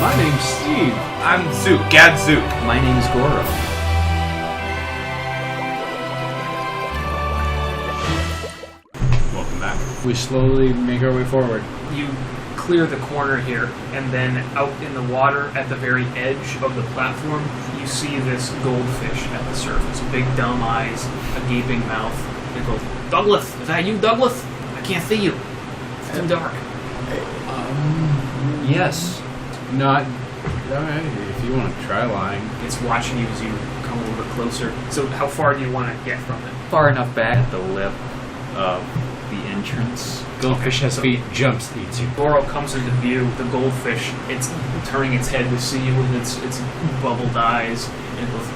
My name's Steve. I'm Zook, Gadzook. My name is Goro. Welcome back. We slowly make our way forward. You clear the corner here, and then out in the water at the very edge of the platform, you see this goldfish at the surface. Big dumb eyes, a gaping mouth. It goes, Douglas, is that you, Douglas? I can't see you. It's too dark. Yes. Not. Alright, if you want to try lying. It's watching you as you come a little bit closer. So how far do you want to get from it? Far enough back at the lip of the entrance. Goldfish has feet, jumps, eats you. Goro comes into view, the goldfish, it's turning its head to see you with its bubbled eyes, and it goes,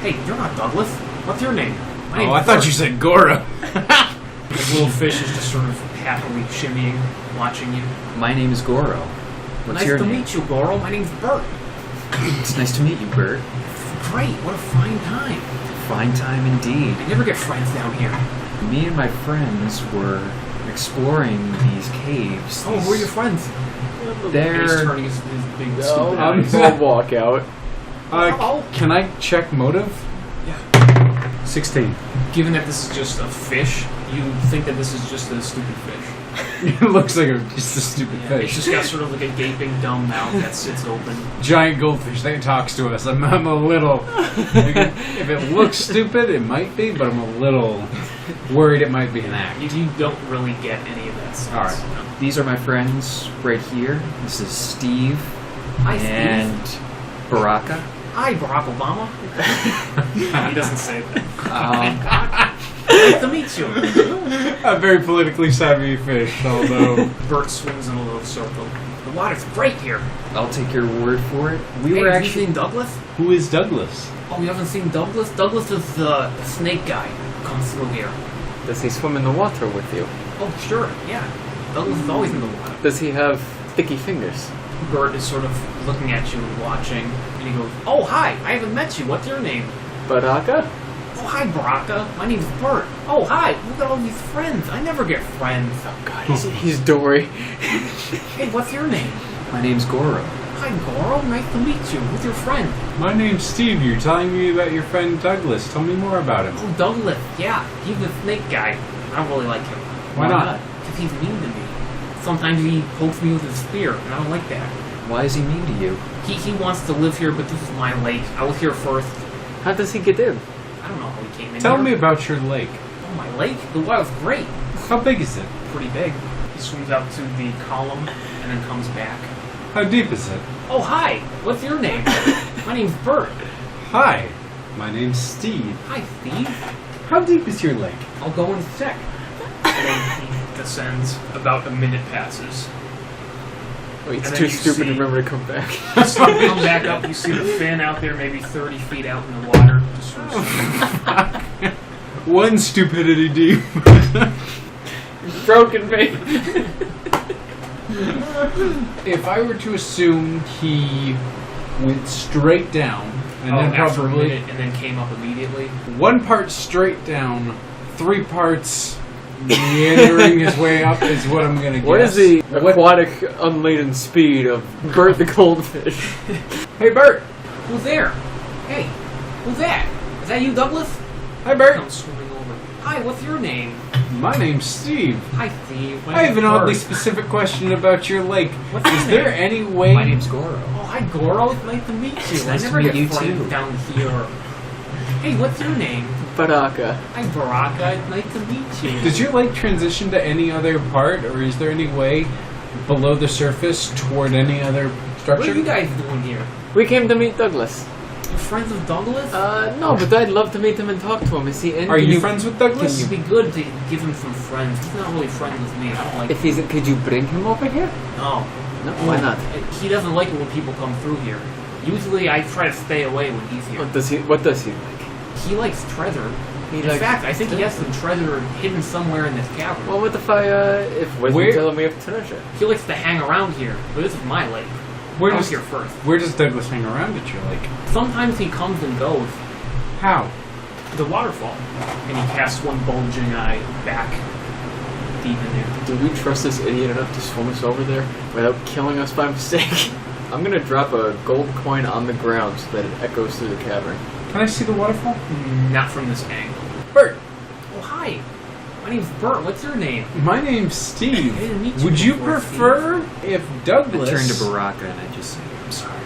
hey, you're not Douglas. What's your name? My name's I thought Bert." you said Goro. The little fish is just sort of happily shimmying, watching you. My name is Goro. What's Nice your to name? meet you, Goro. My name's Bert. It's nice to meet you, Bert. Great, what a fine time. Fine time indeed. I never get friends down here. Me and my friends were exploring these caves. Oh, who are your friends? They're- He's turning his big stupid eyes. I'll walk out. Can I check motive? Yeah. 16. Given that this is just a fish, you think that this is just a stupid fish. It looks like just a stupid It's fish. just got sort of like a gaping dumb mouth that sits open. Giant goldfish that talks to us. I'm a little. If it looks stupid, it might be, but I'm a little worried it might be an act. You don't really get any of that sense. All right. No. These are my friends right here. This is Steve Hi, Steve. and Baraka. Hi, Barack Obama. He doesn't say that. Um, Nice to meet you. A very politically savvy fish, although. Bert swings in a little circle. The water's great here. I'll take your word for it. We Hey, were have you actually. seen Douglas? Who is Douglas? Oh, you haven't seen Douglas? Douglas is the snake guy who comes through here. Does he swim in the water with you? Oh, sure, yeah. Douglas is always in the water. Does he have sticky fingers? Bert is sort of looking at you and watching, and he goes, oh, hi, I haven't met you. What's your name? Baraka? Oh, hi, Baraka. My name's Bert. Oh, hi, look at all these friends. I never get friends. Oh god, he's Dory. Hey, what's your name? My name's Goro. Hi, Goro. Nice to meet you. Who's your friend? My name's Steve. You're telling me about your friend Douglas. Tell me more about him. Oh, Douglas. Yeah, he's the snake guy. I don't really like him. Why not? Because he's mean to me. Sometimes he pokes me with his spear, and I don't like that. Why is he mean to you? He wants to live here, but this is my lake. I was here first. How does he get in? I don't know how he came in Tell here. me about your lake. Oh, my lake? The water's great. How big is it? Pretty big. He swims out to the column, and then comes back. How deep is it? Oh, hi. What's your name? My name's Bert. Hi. My name's Steve. Hi, Steve. How deep is your lake? I'll go and check. And then he descends. About a minute passes. Oh, he's And then too you stupid to see- remember to come back. So you come back up, you see the fin out there, maybe 30 feet out in the water. Just sort of One stupidity deep. Broken me. If I were to assume he went straight down, and then after a probably minute, and then came up immediately. one part straight down, 3 parts meandering his way up is what I'm gonna guess. What is the What- aquatic unladen speed of Bert the Goldfish? Hey Bert! Who's there? Hey, who's that? Is that you, Douglas? Hi Bert! Comes swimming over. Hi, what's your name? My name's Steve. Hi, Steve. My I have name's an oddly Bert. specific question about your lake. What's your Is there name? any way... My name's Goro. Oh, hi, Goro. It's nice to meet you. Nice I to never meet get you, friends too. down here. Hey, what's your name? Baraka. Hi, Baraka. It's nice to meet you. Does your lake transition to any other part, or is there any way below the surface toward any other structure? What are you guys doing here? We came to meet Douglas. You friends with Douglas? No, but I'd love to meet him and talk to him. Is he in? Are Can you friends with Douglas? It'd be good to give him some friends. He's not really friends with me. I don't like If he's, could you bring him over here? No. No, why not? He doesn't like it when people come through here. Usually I try to stay away when he's here. What does he like? He likes treasure. He In likes fact, I think he has some treasure hidden somewhere in this cavern. Well, what if Where- Wisdom telling me of treasure? He likes to hang around here, but this is my lake. Where I was does, here first. where does Douglas hang around at your lake? Sometimes he comes and goes. How? The waterfall. And he casts one bulging eye back deep in there. Do we trust this idiot enough to swim us over there without killing us by mistake? I'm gonna drop a gold coin on the ground so that it echoes through the cavern. Can I see the waterfall? Not from this angle. Bert. Oh, hi. My name's Bert. What's your name? My name's Steve. I didn't meet you Would you before, prefer if Douglas... I turn to Baraka and I just say, I'm sorry.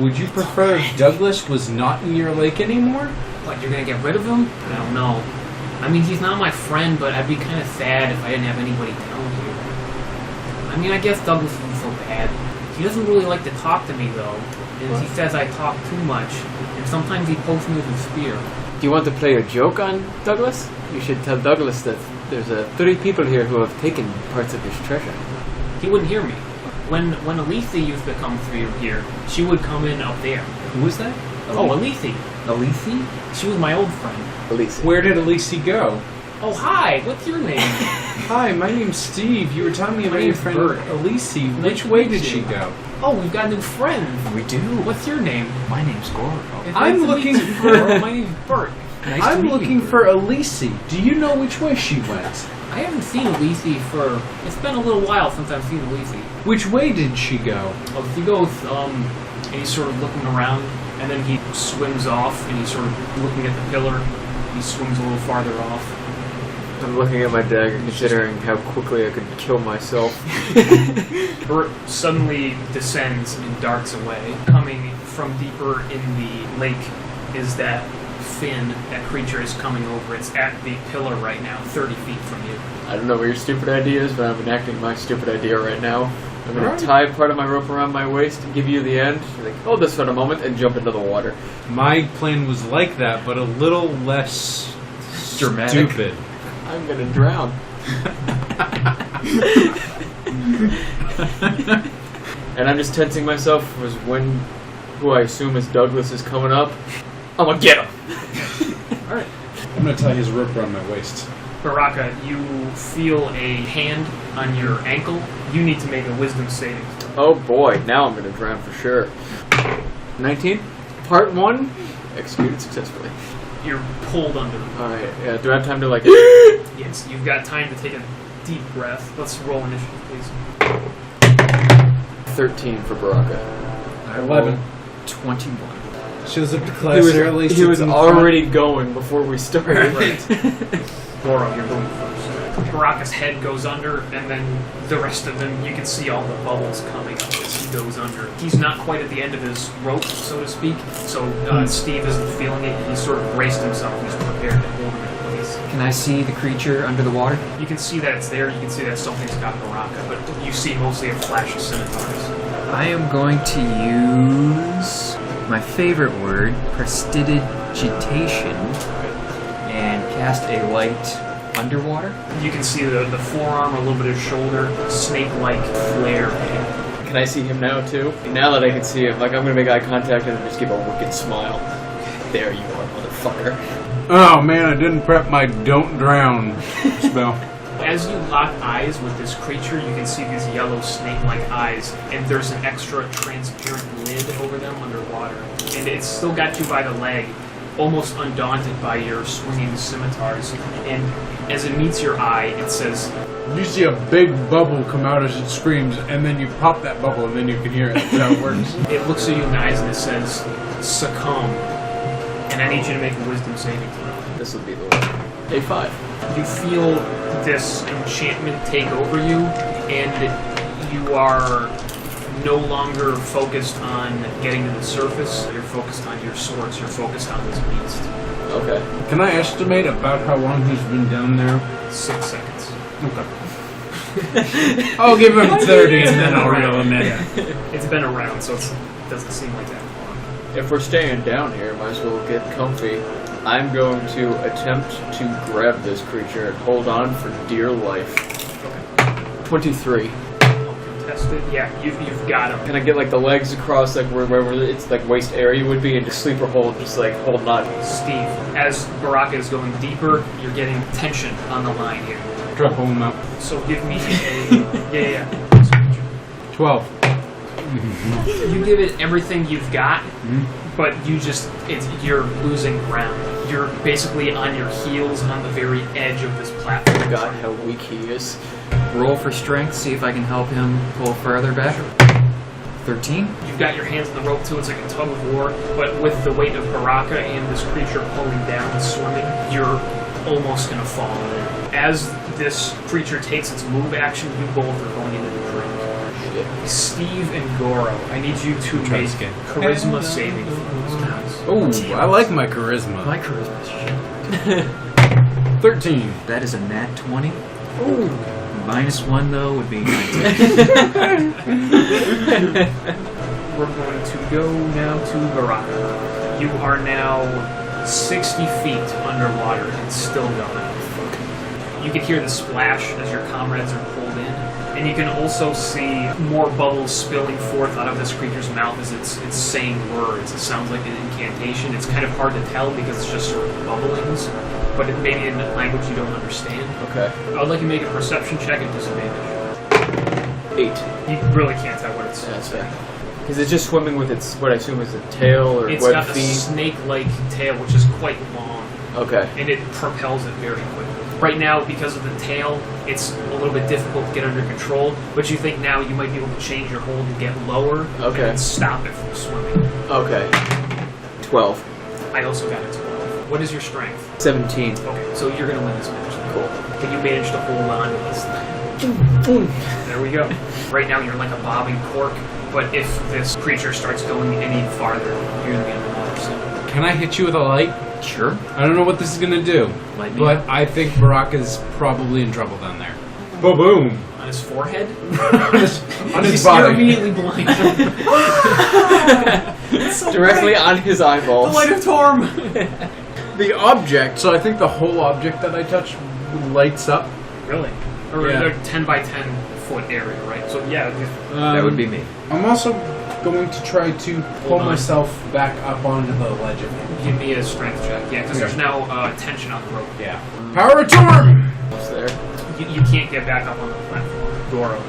Would you prefer if Douglas was not in your lake anymore? What, you're gonna get rid of him? I don't know. I mean, he's not my friend, but I'd be kind of sad if I didn't have anybody down here. I mean, I guess Douglas isn't so bad. He doesn't really like to talk to me, though. And he says I talk too much. And sometimes he pokes me with his spear. Do you want to play a joke on Douglas? You should tell Douglas that there's 30 people here who have taken parts of his treasure. He wouldn't hear me. When Elise used to come through here, she would come in up there. Who was that? Oh, Elise. Elise? She was my old friend. Elise. Where did Elise go? Oh, hi. What's your name? Hi, my name's Steve. You were telling me My about your name's friend Bert. Elise. Nice Which to way meet did you. she go? Oh, we've got a new friend. We do. What's your name? My name's Goro. I'm Nice to looking meet you, for- Goro. My name's Bert. Nice to I'm meet looking you. for Elise. Do you know which way she went? I haven't seen Elise for... It's been a little while since I've seen Elise. Which way did she go? Well, he goes, and he's sort of looking around, and then he swims off, and he's sort of looking at the pillar. He swims a little farther off. I'm looking at my dagger, considering how quickly I could kill myself. Bert suddenly descends and darts away. Coming from deeper in the lake is that fin. That creature is coming over. It's at the pillar right now, 30 feet from you. I don't know what your stupid idea is, but I'm enacting my stupid idea right now. I'm going Alright. to tie part of my rope around my waist and give you the end. You're like, hold this for a moment, and jump into the water. My plan was like that, but a little less Dramatic. stupid. I'm going to drown. And I'm just tensing myself as when who I assume is Douglas is coming up. I'm going to get him. Alright. I'm gonna tie his rope around my waist. Baraka, you feel a hand on your ankle. You need to make a wisdom saving throw. Oh boy, now I'm going to drown for sure. 19? Part 1? Executed successfully. You're pulled under. Alright, yeah, do I have time to like... Yes, you've got time to take a deep breath. Let's roll initiative, please. 13 for Baraka. 11. 21. Shows up to class early. He was already going before we started. Goro, you're going first. Baraka's head goes under, and then the rest of him, you can see all the bubbles coming up as he goes under. He's not quite at the end of his rope, so to speak, so Steve isn't feeling it. He's sort of braced himself. He's prepared to hold him in place. Can I see the creature under the water? You can see that it's there. You can see that something's got Baraka, but you see mostly a flash of scimitars. I am going to use my favorite word, prestidigitation, and cast a light underwater. You can see the forearm, a little bit of shoulder, snake-like flare. Can I see him now too? Now that I can see him, like I'm gonna make eye contact and just give a wicked smile. There you are, motherfucker. Oh man, I didn't prep my don't drown spell. As you lock eyes with this creature, you can see these yellow snake-like eyes, and there's an extra transparent lid over them underwater. And it's still got you by the leg, almost undaunted by your swinging scimitars. And as it meets your eye, it says, You see a big bubble come out as it screams, and then you pop that bubble, and then you can hear it. That's how it works. it looks at you in the eyes and it says, succumb. And I need you to make a wisdom saving throw. This will be the one. A5. You feel this enchantment take over you, and you are no longer focused on getting to the surface. You're focused on your swords. You're focused on this beast. Okay. Can I estimate about how long he's been down there? 6 seconds. Okay. I'll give him 30 and then I'll reel him in. It's been around, so it doesn't seem like that long. If we're staying down here, might as well get comfy. I'm going to attempt to grab this creature and hold on for dear life. 23. Contested. Yeah, you've got him. Can I get like the legs across like wherever it's like waist area would be and just sleeper hold, just like holding on? Steve, as Baraka is going deeper, you're getting tension on the line here. Drop him out. So give me a... Yeah. 12. You give it everything you've got, but you're losing ground. You're basically on your heels on the very edge of this platform. God, how weak he is. Roll for strength, see if I can help him pull further back. 13? You've got your hands on the rope too, it's like a tug of war, but with the weight of Baraka and this creature pulling down and swimming, you're almost going to fall in. As this creature takes its move action, you both are going into the drink. Steve and Goro, I need you to make charisma saving throws. Oh, I like my charisma. My charisma's shit. 13. That is a nat 20. Ooh. -1 though would be 19. We're going to go now to Baraka. You are now 60 feet underwater and still going. You can hear the splash as your comrades are pulled in, and you can also see more bubbles spilling forth out of this creature's mouth as it's saying words. It sounds like an incantation. It's kind of hard to tell because it's just sort of bubblings, but it may be in a language you don't understand. Okay. I would like you to make a perception check at disadvantage. 8. You really can't tell what it's saying. That's fair. Because it's just swimming with its, what I assume is a tail or It's webbed got a feet. snake-like tail, which is quite long, Okay. and it propels it very quickly. Right now, because of the tail, it's a little bit difficult to get under control, but you think now you might be able to change your hold and get lower Okay. and stop it from swimming. Okay. 12. I also got a 12. What is your strength? 17. Okay, so you're going to win this match. Cool. Can you manage to hold on to this thing? There we go. Right now, you're like a bobbing cork, but if this creature starts going any farther, you're going to be underwater soon. Can I hit you with a light? Sure. I don't know what this is gonna do, Light me but up. I think Baraka's probably in trouble down there. Boom! On his forehead? On his You're body. immediately blind. Directly on his eyeballs. The light of Torm! The object, so I think the whole object that I touch lights up. Really? Or Yeah. a 10 by 10 foot area, right? So yeah, That would be me. I'm also going to try to pull Hold on. myself back up onto the ledge of it. give me a strength check. Yeah, because there's now tension on the rope. Yeah. Power of Torm! Almost there. You can't get back up on the platform. Goro.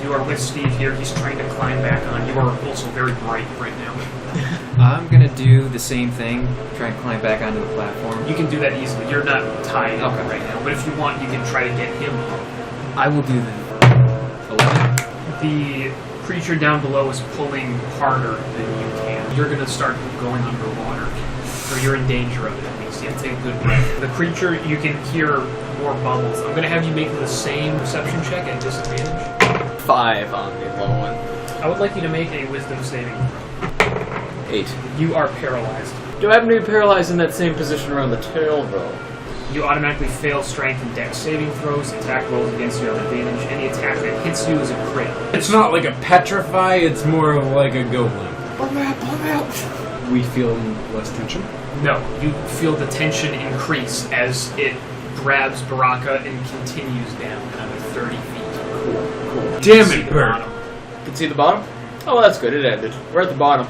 You are with Steve here. He's trying to climb back on. You are also very bright right now. I'm gonna do the same thing. Try and climb back onto the platform. You can do that easily. You're not tied up Okay. right now. But if you want, you can try to get him up. I will do the 11. The creature down below is pulling harder than you can. You're going to start going underwater. Or you're in danger of it at least. You have to take a good breath. The creature, you can hear more bubbles. I'm going to have you make the same perception check at disadvantage. 5 on the low one. I would like you to make a wisdom saving throw. 8. You are paralyzed. Do I happen to be paralyzed in that same position around the tail, though? You automatically fail strength and dex saving throws. Attack rolls against you have advantage. Any attack that hits you is a crit. It's not like a petrify, it's more of like a go limp. We feel less tension. No, you feel the tension increase as it grabs Baraka and continues down another 30 feet. Cool. Damn See it, the Bert. bottom. You can see the bottom? Oh, that's good. It ended. We're at the bottom.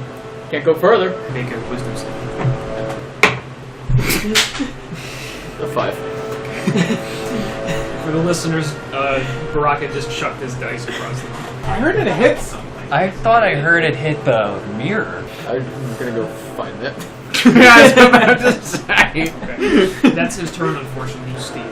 Can't go further. Make a wisdom saving. A 5. For the listeners, Baraka just chucked his dice across the room. I heard it hit something. I thought I heard it hit the mirror. I'm gonna go find it. I was about to say. That's his turn, unfortunately, Steve.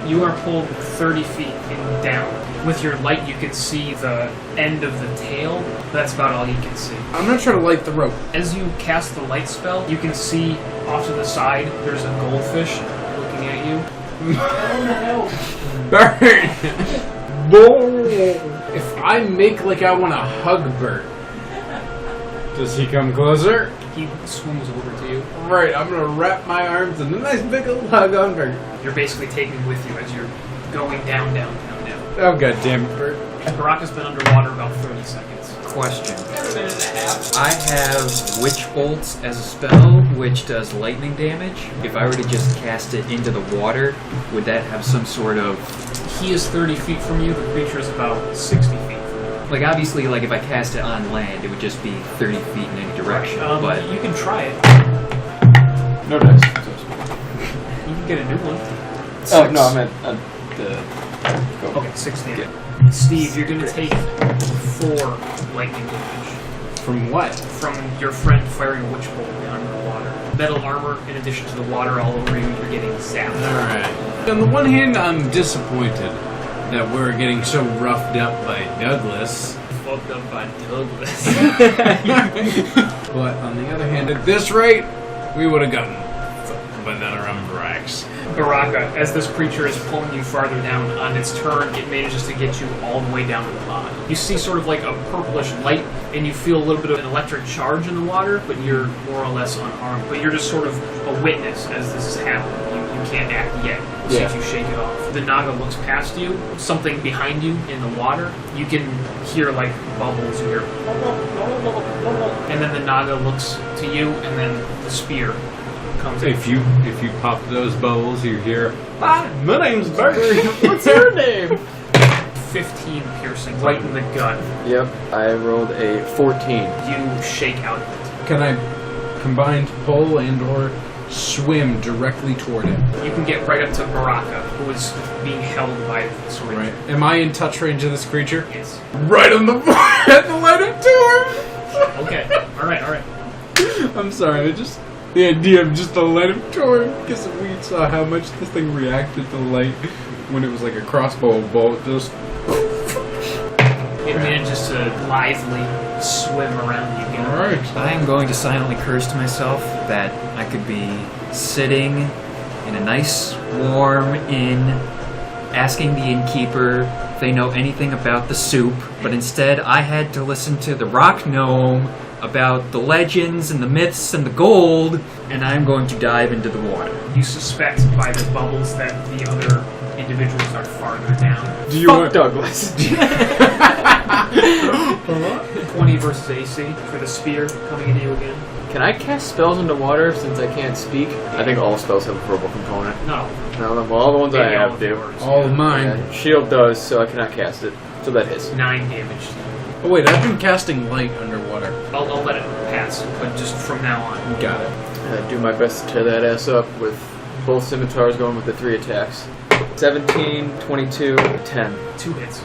You are pulled 30 feet and down. With your light, you can see the end of the tail. That's about all you can see. I'm gonna try to light the rope. As you cast the light spell, you can see off to the side, there's a goldfish looking at you. Bert! If I make like I want to hug Bert, does he come closer? He swims over to you. Right, I'm gonna wrap my arms in a nice big old hug on Bert. You're basically taking him with you as you're going down, down, down, down. Oh god damn it, Bert. Baraka's been underwater about 30 seconds. Question. I have Witch Bolts as a spell, which does lightning damage. If I were to just cast it into the water, would that have some sort of... He is 30 feet from you, the creature is about 60 feet from you. Like, obviously, like, if I cast it on land, it would just be 30 feet in any direction, but... You can try it. No dice. You can get a new one. Oh, no, I meant the... Okay, 6 damage. Steve, you're going to take 4 lightning damage From what? from your friend firing a witch bolt down in the water. Metal armor, in addition to the water all over you, you're getting zapped. Alright. On the one hand, I'm disappointed that we're getting so roughed up by Douglas. fucked up by Douglas. But on the other hand, at this rate, we would have gotten banana rum Brax. Baraka, as this creature is pulling you farther down, on its turn, it manages to get you all the way down to the bottom. You see sort of like a purplish light, and you feel a little bit of an electric charge in the water, but you're more or less unharmed. But you're just sort of a witness as this is happening. You can't act yet. We'll see if you shake it off. The Naga looks past you, something behind you in the water. You can hear like bubbles, you hear, and then the Naga looks to you, and then the spear comes in. If you pop those bubbles, you hear, "Hi, my name's Bert." What's her name? 15 piercing, right in the gut. Yep, I rolled a 14. You shake out of it. Can I combine pull and or swim directly toward it? You can get right up to Baraka, who is being held by this ring. Right. Am I in touch range of this creature? Yes. Right on the at the light of tour. Okay. All right. I'm sorry. The idea of just the light of tour, because we saw how much this thing reacted to light when it was like a crossbow bolt. Just It manages to lithely swim around you again. all right. I am going to silently curse to myself that I could be sitting in a nice warm inn, asking the innkeeper if they know anything about the soup, but instead I had to listen to the rock gnome about the legends and the myths and the gold, and I'm going to dive into the water. You suspect by the bubbles that the other individuals are farther down. Do you Fuck want Douglas. 20 versus AC for the spear coming into you again. Can I cast spells into water since I can't speak? I think all spells have a verbal component. No. No, well, all the ones I Maybe all have of do. yours. all of mine? Yeah, shield does, so I cannot cast it. So that hits. 9 damage. Oh wait, I've been casting light underwater. I'll let it pass, but just from now on. Got it. Do my best to tear that ass up with both scimitars going with the 3 attacks. 17, 22, 10. 2 hits.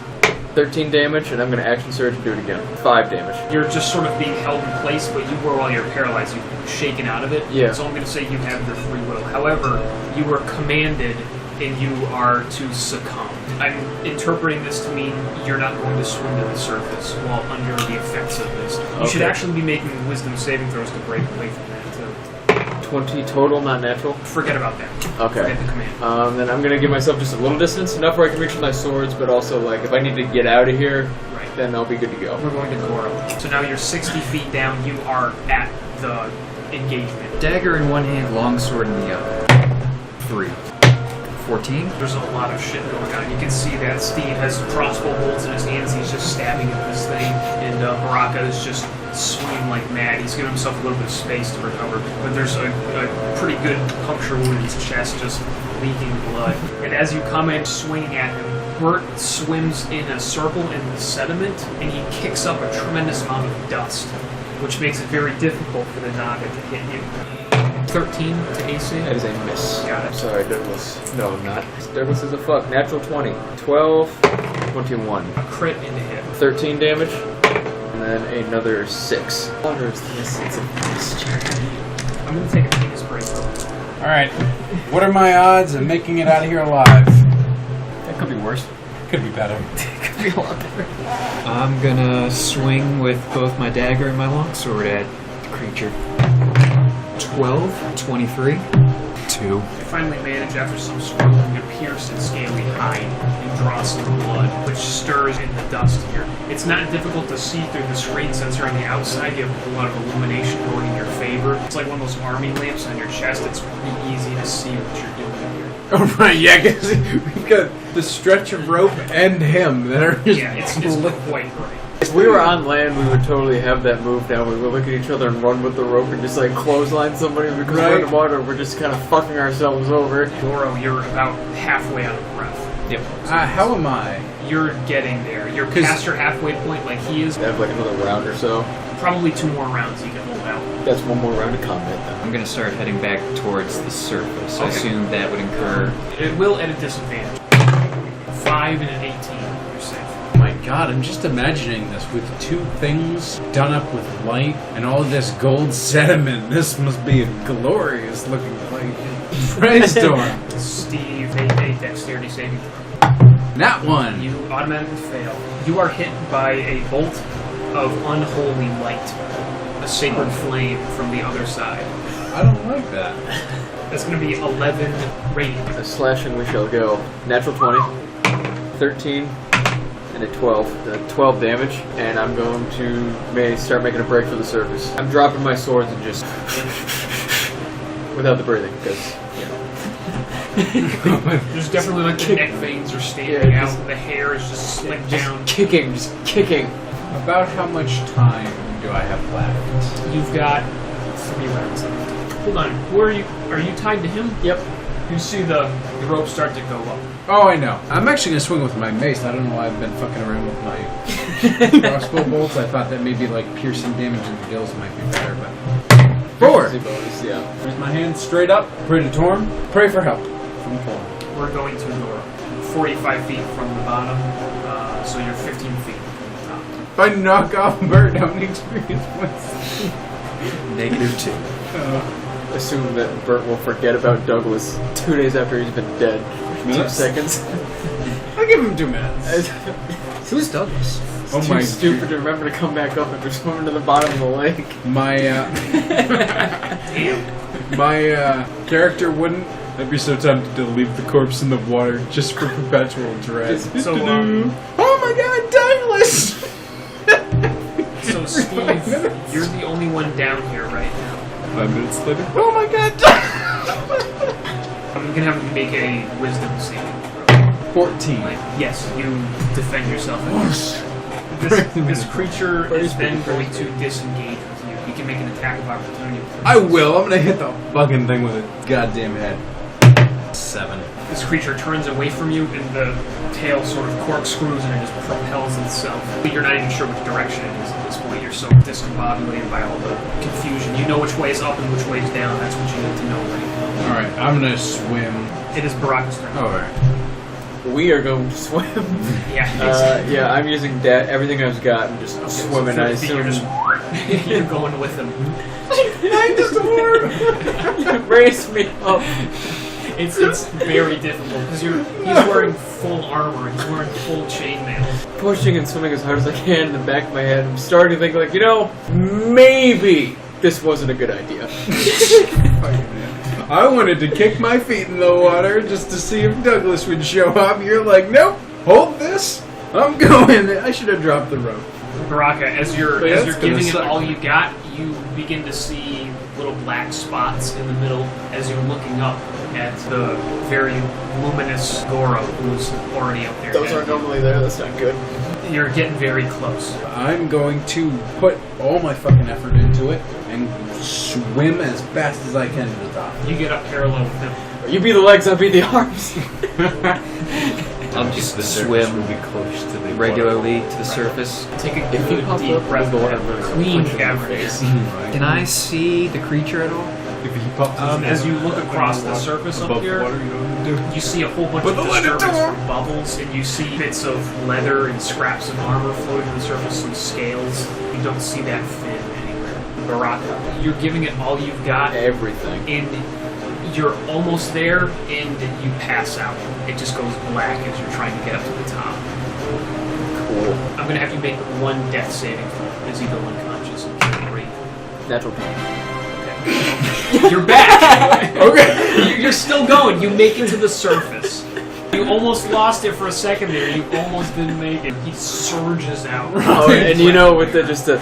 13 damage, and I'm going to action surge and do it again. 5 damage. You're just sort of being held in place, but you were, while you're paralyzed, you've shaken out of it. Yeah. So I'm going to say you have your free will. However, you were commanded and you are to succumb. I'm interpreting this to mean you're not going to swim to the surface while under the effects of this. You should Okay. actually be making wisdom saving throws to break away from that, too. 20 total, not natural. Forget about that. Okay. Forget the command. Then I'm going to give myself just a little distance, enough where I can reach with my swords, but also, like, if I need to get out of here, Right. then I'll be good to go. We're going to Goro. So now you're 60 feet down. You are at the engagement. Dagger in one hand, longsword in the other. 3. 14. There's a lot of shit going on. You can see that Steve has crossbow bolts in his hands. He's just stabbing at this thing. And Baraka is just swinging like mad. He's giving himself a little bit of space to recover. But there's a pretty good puncture wound in his chest, just leaking blood. And as you come in swinging at him, Bert swims in a circle in the sediment, and he kicks up a tremendous amount of dust, which makes it very difficult for the Naga to hit you. 13 to AC. That is a miss. Got it. Sorry, Douglas. No, I'm not. Douglas is a fuck. Natural 20. 12, 21. A crit into hit. 13 damage, and then another 6. Water is this. It's a mixture. I'm going to take a penis break. All right. What are my odds of making it out of here alive? That could be worse. Could be better. Could be a lot better. I'm gonna swing with both my dagger and my longsword at the creature. 12, 23, 2. You finally manage, after some struggling, to pierce its scaly hide and draw some blood, which stirs in the dust here. It's not difficult to see through the screen sensor on the outside. You have a lot of illumination going in your favor. It's like one of those army lamps on your chest. It's pretty easy to see what you're doing here. Oh right, yeah, because we've got the stretch of rope and him that are just Yeah, it's quite bright. If we were on land, we would totally have that move down. We would look at each other and run with the rope and just like clothesline somebody because we're in the water. We're just kind of fucking ourselves over. Goro, you're about halfway out of breath. Yep. how am I? You're getting there. You're 'Cause- past your halfway point like he is. I have like another round or so. Probably 2 more rounds you can hold out. That's one more round of combat then. I'm gonna start heading back towards the surface. I Okay. assume that would incur. It will at a disadvantage. 5 and an 18. You're safe. My God, I'm just imagining this with 2 things done up with light and all this gold sediment. This must be a glorious looking place. Brainstorm. Steve, a dexterity saving throw. Not one. You automatically fail. You are hit by a bolt of unholy light, a sacred flame from the other side. I don't like that. That's going to be 11 radiant. A slashing we shall go. Natural 20, 13, and a 12. 12 damage, and I'm going to start making a break for the surface. I'm dropping my swords and just without the breathing, because There's definitely like the neck veins are standing Yeah, out. The hair is just slicked down. just kicking. About how much time do I have left? You've got 3 rounds left. Hold on. Where are you? Are you tied to him? Yep. You see the rope start to go up. Oh, I know. I'm actually going to swing with my mace. I don't know why I've been fucking around with my crossbow bolts. I thought that maybe like piercing damage in the gills might be better, but... 4! Bonus, yeah. There's my hand straight up. Pray to Torm. Pray for help. From Torm. We're going to go 45 feet from the bottom, so you're 15 feet from the top. If I knock off Bert, how many experience points? -2. Assume that Bert will forget about Douglas 2 days after he's been dead. 2 Minutes? seconds. I'll give him 2 minutes. Who's Douglas? Oh Too my stupid to remember to come back up after swimming to the bottom of the lake. My, my character wouldn't. I'd be so tempted to leave the corpse in the water just for perpetual dread. So, oh my god, Douglas! So Steve, you're the only one down here right now. 5 minutes later. Oh my god! I'm gonna have you make a wisdom saving throw. 14. Yes, you defend yourself. This creature is then going to disengage with you. You can make an attack of opportunity. I will. I'm gonna hit the fucking thing with a goddamn head. 7. This creature turns away from you, and the tail sort of corkscrews and it just propels itself. You're not even sure which direction it is at this point. You're so discombobulated by all the confusion. You know which way is up and which way is down. That's what you need to know right now. Alright, I'm gonna swim. It is Baraka's turn. Alright. We are going to swim. Yeah, Yeah, I'm using everything I've got and just swimming. I So you're assume. just you're going with him. I just raise me up. It's very difficult because he's wearing full armor. He's wearing full chainmail. Pushing and swimming as hard as I can in the back of my head. I'm starting to think like, maybe this wasn't a good idea. I wanted to kick my feet in the water just to see if Douglas would show up. You're like, nope, hold this. I'm going. I should have dropped the rope. Baraka, as you're But that's giving it gonna suck. all you got, you begin to see little black spots in the middle as you're looking up at the very luminous Goro who's already up there. Those aren't normally there. That's not good. You're getting very close. I'm going to put all my fucking effort into it and swim as fast as I can to the top. You get up parallel with him. You be the legs, I'll be the arms. I'll just The surface swim will be close to the regularly to the surface. Take a If he good pops deep up, breath we'll go and on have a a clean punch him in the cavernous. face. Can I see the creature at all? If he pops his As head you up look across the water, surface up above here, the water, you know what to do. you see a whole bunch But of the light is disturbance on. from bubbles, and you see bits of leather and scraps of armor floating to the surface, some scales. You don't see that fin anywhere. Baraka, you're giving it all you've got, Everything. and you're almost there, and you pass out. It just goes black as you're trying to get up to the top. Cool. I'm gonna have you make one death saving throw as you go unconscious and can't breathe. Natural 20. You're back! Okay. You're still going. You make it to the surface. You almost lost it for a second there. You almost didn't make it. He surges out. Oh, and with the the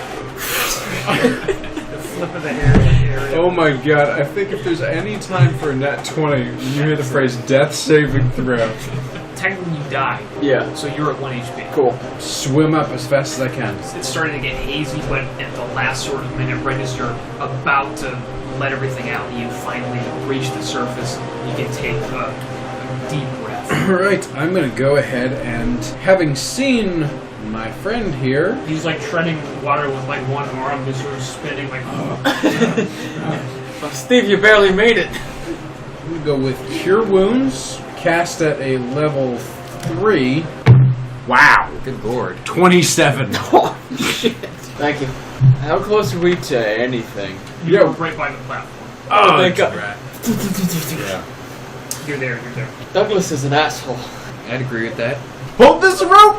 flip of the hair in the area. Oh my god, I think if there's any time for a nat 20, you hear the phrase death saving throw. Technically, you died, yeah. so you're at 1 HP. Cool. Swim up as fast as I can. It's starting to get hazy, but at the last sort of minute, right as you're about to let everything out, you finally reach the surface. You can take a deep breath. Alright, I'm gonna go ahead and, having seen my friend here, He's like treading water with like one arm, just sort of spinning like. Oh, Steve, you barely made it. I'm gonna go with Cure Wounds, cast at a level 3. Wow! Good lord. 27. Oh, shit. Thank you. How close are we to anything? You're right by the platform. Oh, thank God. drat. Yeah. You're there. Douglas is an asshole. I'd agree with that. Hold this rope!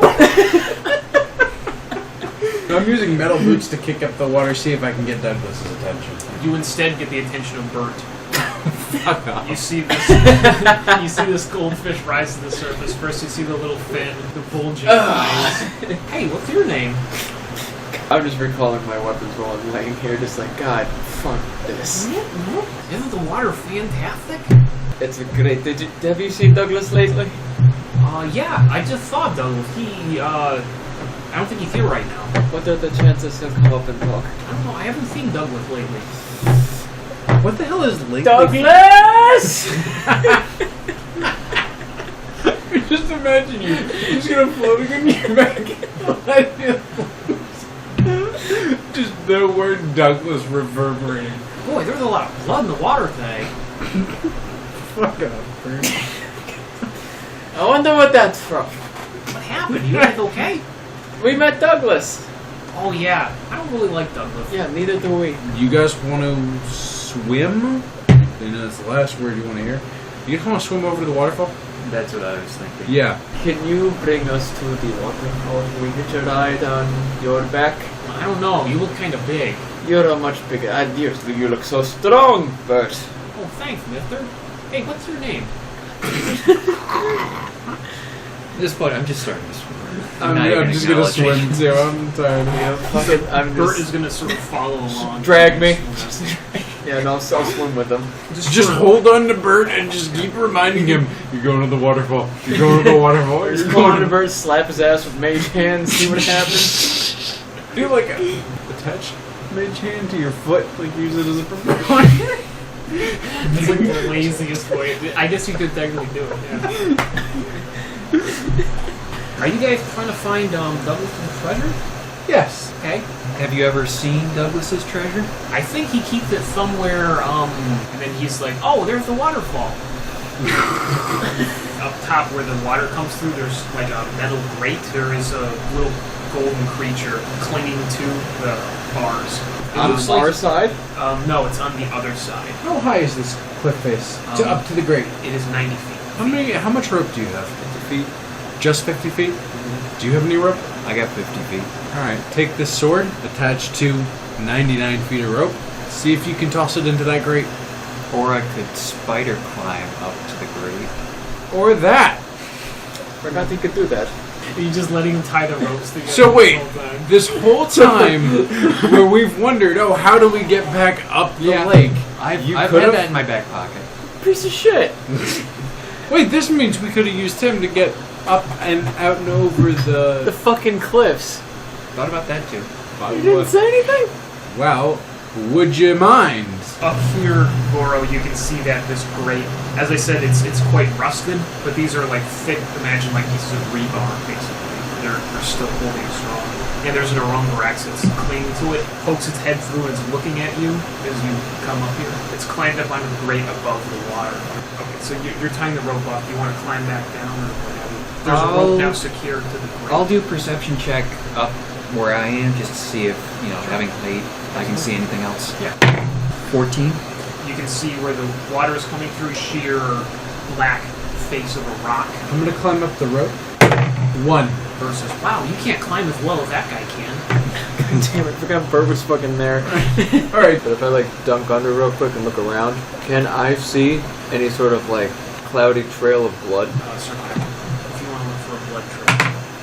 I'm using metal boots to kick up the water, see if I can get Douglas's attention. You instead get the attention of Bert. Fuck off. You see this. You see this goldfish rise to the surface. First, you see the little fin, the bulging eyes. Hey, what's your name? I'm just recalling my weapons while I'm laying here, just like, God, fuck this. Isn't the water fantastic? It's a great. Have you seen Douglas lately? Yeah. I just saw Douglas. I don't think he's here right now. What are the chances he'll come up and talk? I don't know. I haven't seen Douglas lately. What the hell is lately? Douglas! Just imagine you're just gonna floating on your back. Just the word Douglas reverberating. Boy, there's a lot of blood in the water today. Fuck off, Bert. I wonder what that's from. What happened? You guys okay? We met Douglas. Oh yeah. I don't really like Douglas. Yeah, neither do we. You guys want to swim? You know, that's the last word you want to hear. You guys want to swim over to the waterfall? That's what I was thinking. Yeah. Can you bring us to the waterfall? We get to ride on your back. I don't know. You look kind of big. You're a much bigger. You look so strong, Bert. Oh, thanks, mister. Hey, what's your name? At this point, I'm just starting to swim. I'm just gonna swim too. I'm tired. Yeah, fuck it. Bert is gonna sort of follow along. Drag me. Yeah, no, I'll swim with them. Just hold on to Bert and just keep reminding him, you're going to the waterfall. You're going to the waterfall. Just You're go on going to Bert, slap his ass with mage hand, see what happens. Do like attach mage hand to your foot, like use it as a propeller. It's like the laziest way. I guess you could technically do it, yeah. Are you guys trying to find Douglas's treasure? Yes. Okay. Have you ever seen Douglas's treasure? I think he keeps it somewhere, and then he's like, oh, there's the waterfall. Up top where the water comes through, there's like a metal grate. There is a little golden creature clinging to the bars. It On looks our like, side? no, it's on the other side. How high is this cliff face? Up to the grate. It is 90 feet. How much rope do you have? 50 feet. Just 50 feet? Do you have any rope? I got 50 feet. Alright, take this sword, attached to 99 feet of rope. See if you can toss it into that grate. Or I could spider climb up to the grate. Or that. Forgot you could do that. Are you just letting him tie the ropes together? So wait, the whole time? this whole time where we've wondered, how do we get back up the lake? I've could've- had that in my back pocket. Piece of shit. Wait, this means we could have used him to get up and out and over The the... fucking cliffs. Thought about that too. You didn't say anything? Well, would you mind? Up here, Goro, you can see that this grate, as I said, it's quite rusted, but these are like thick, imagine like pieces of rebar, basically. They're still holding strong. And there's an Orungrax that's clinging to it, pokes its head through and is looking at you as you come up here. It's climbed up onto the grate above the water. Okay, so you're tying the rope up. You want to climb back down or what have you? There's a rope now secured to the grate. I'll do a perception check up where I am just to see if, having height, I can see anything else. Yeah. 14. You can see where the water is coming through sheer black face of a rock. I'm gonna climb up the rope. 1. Versus, wow, you can't climb as well as that guy can. God damn it, I forgot Bert was fucking there. Alright. But if I dunk under real quick and look around, can I see any sort of cloudy trail of blood? Survival. If you want to look for a blood trail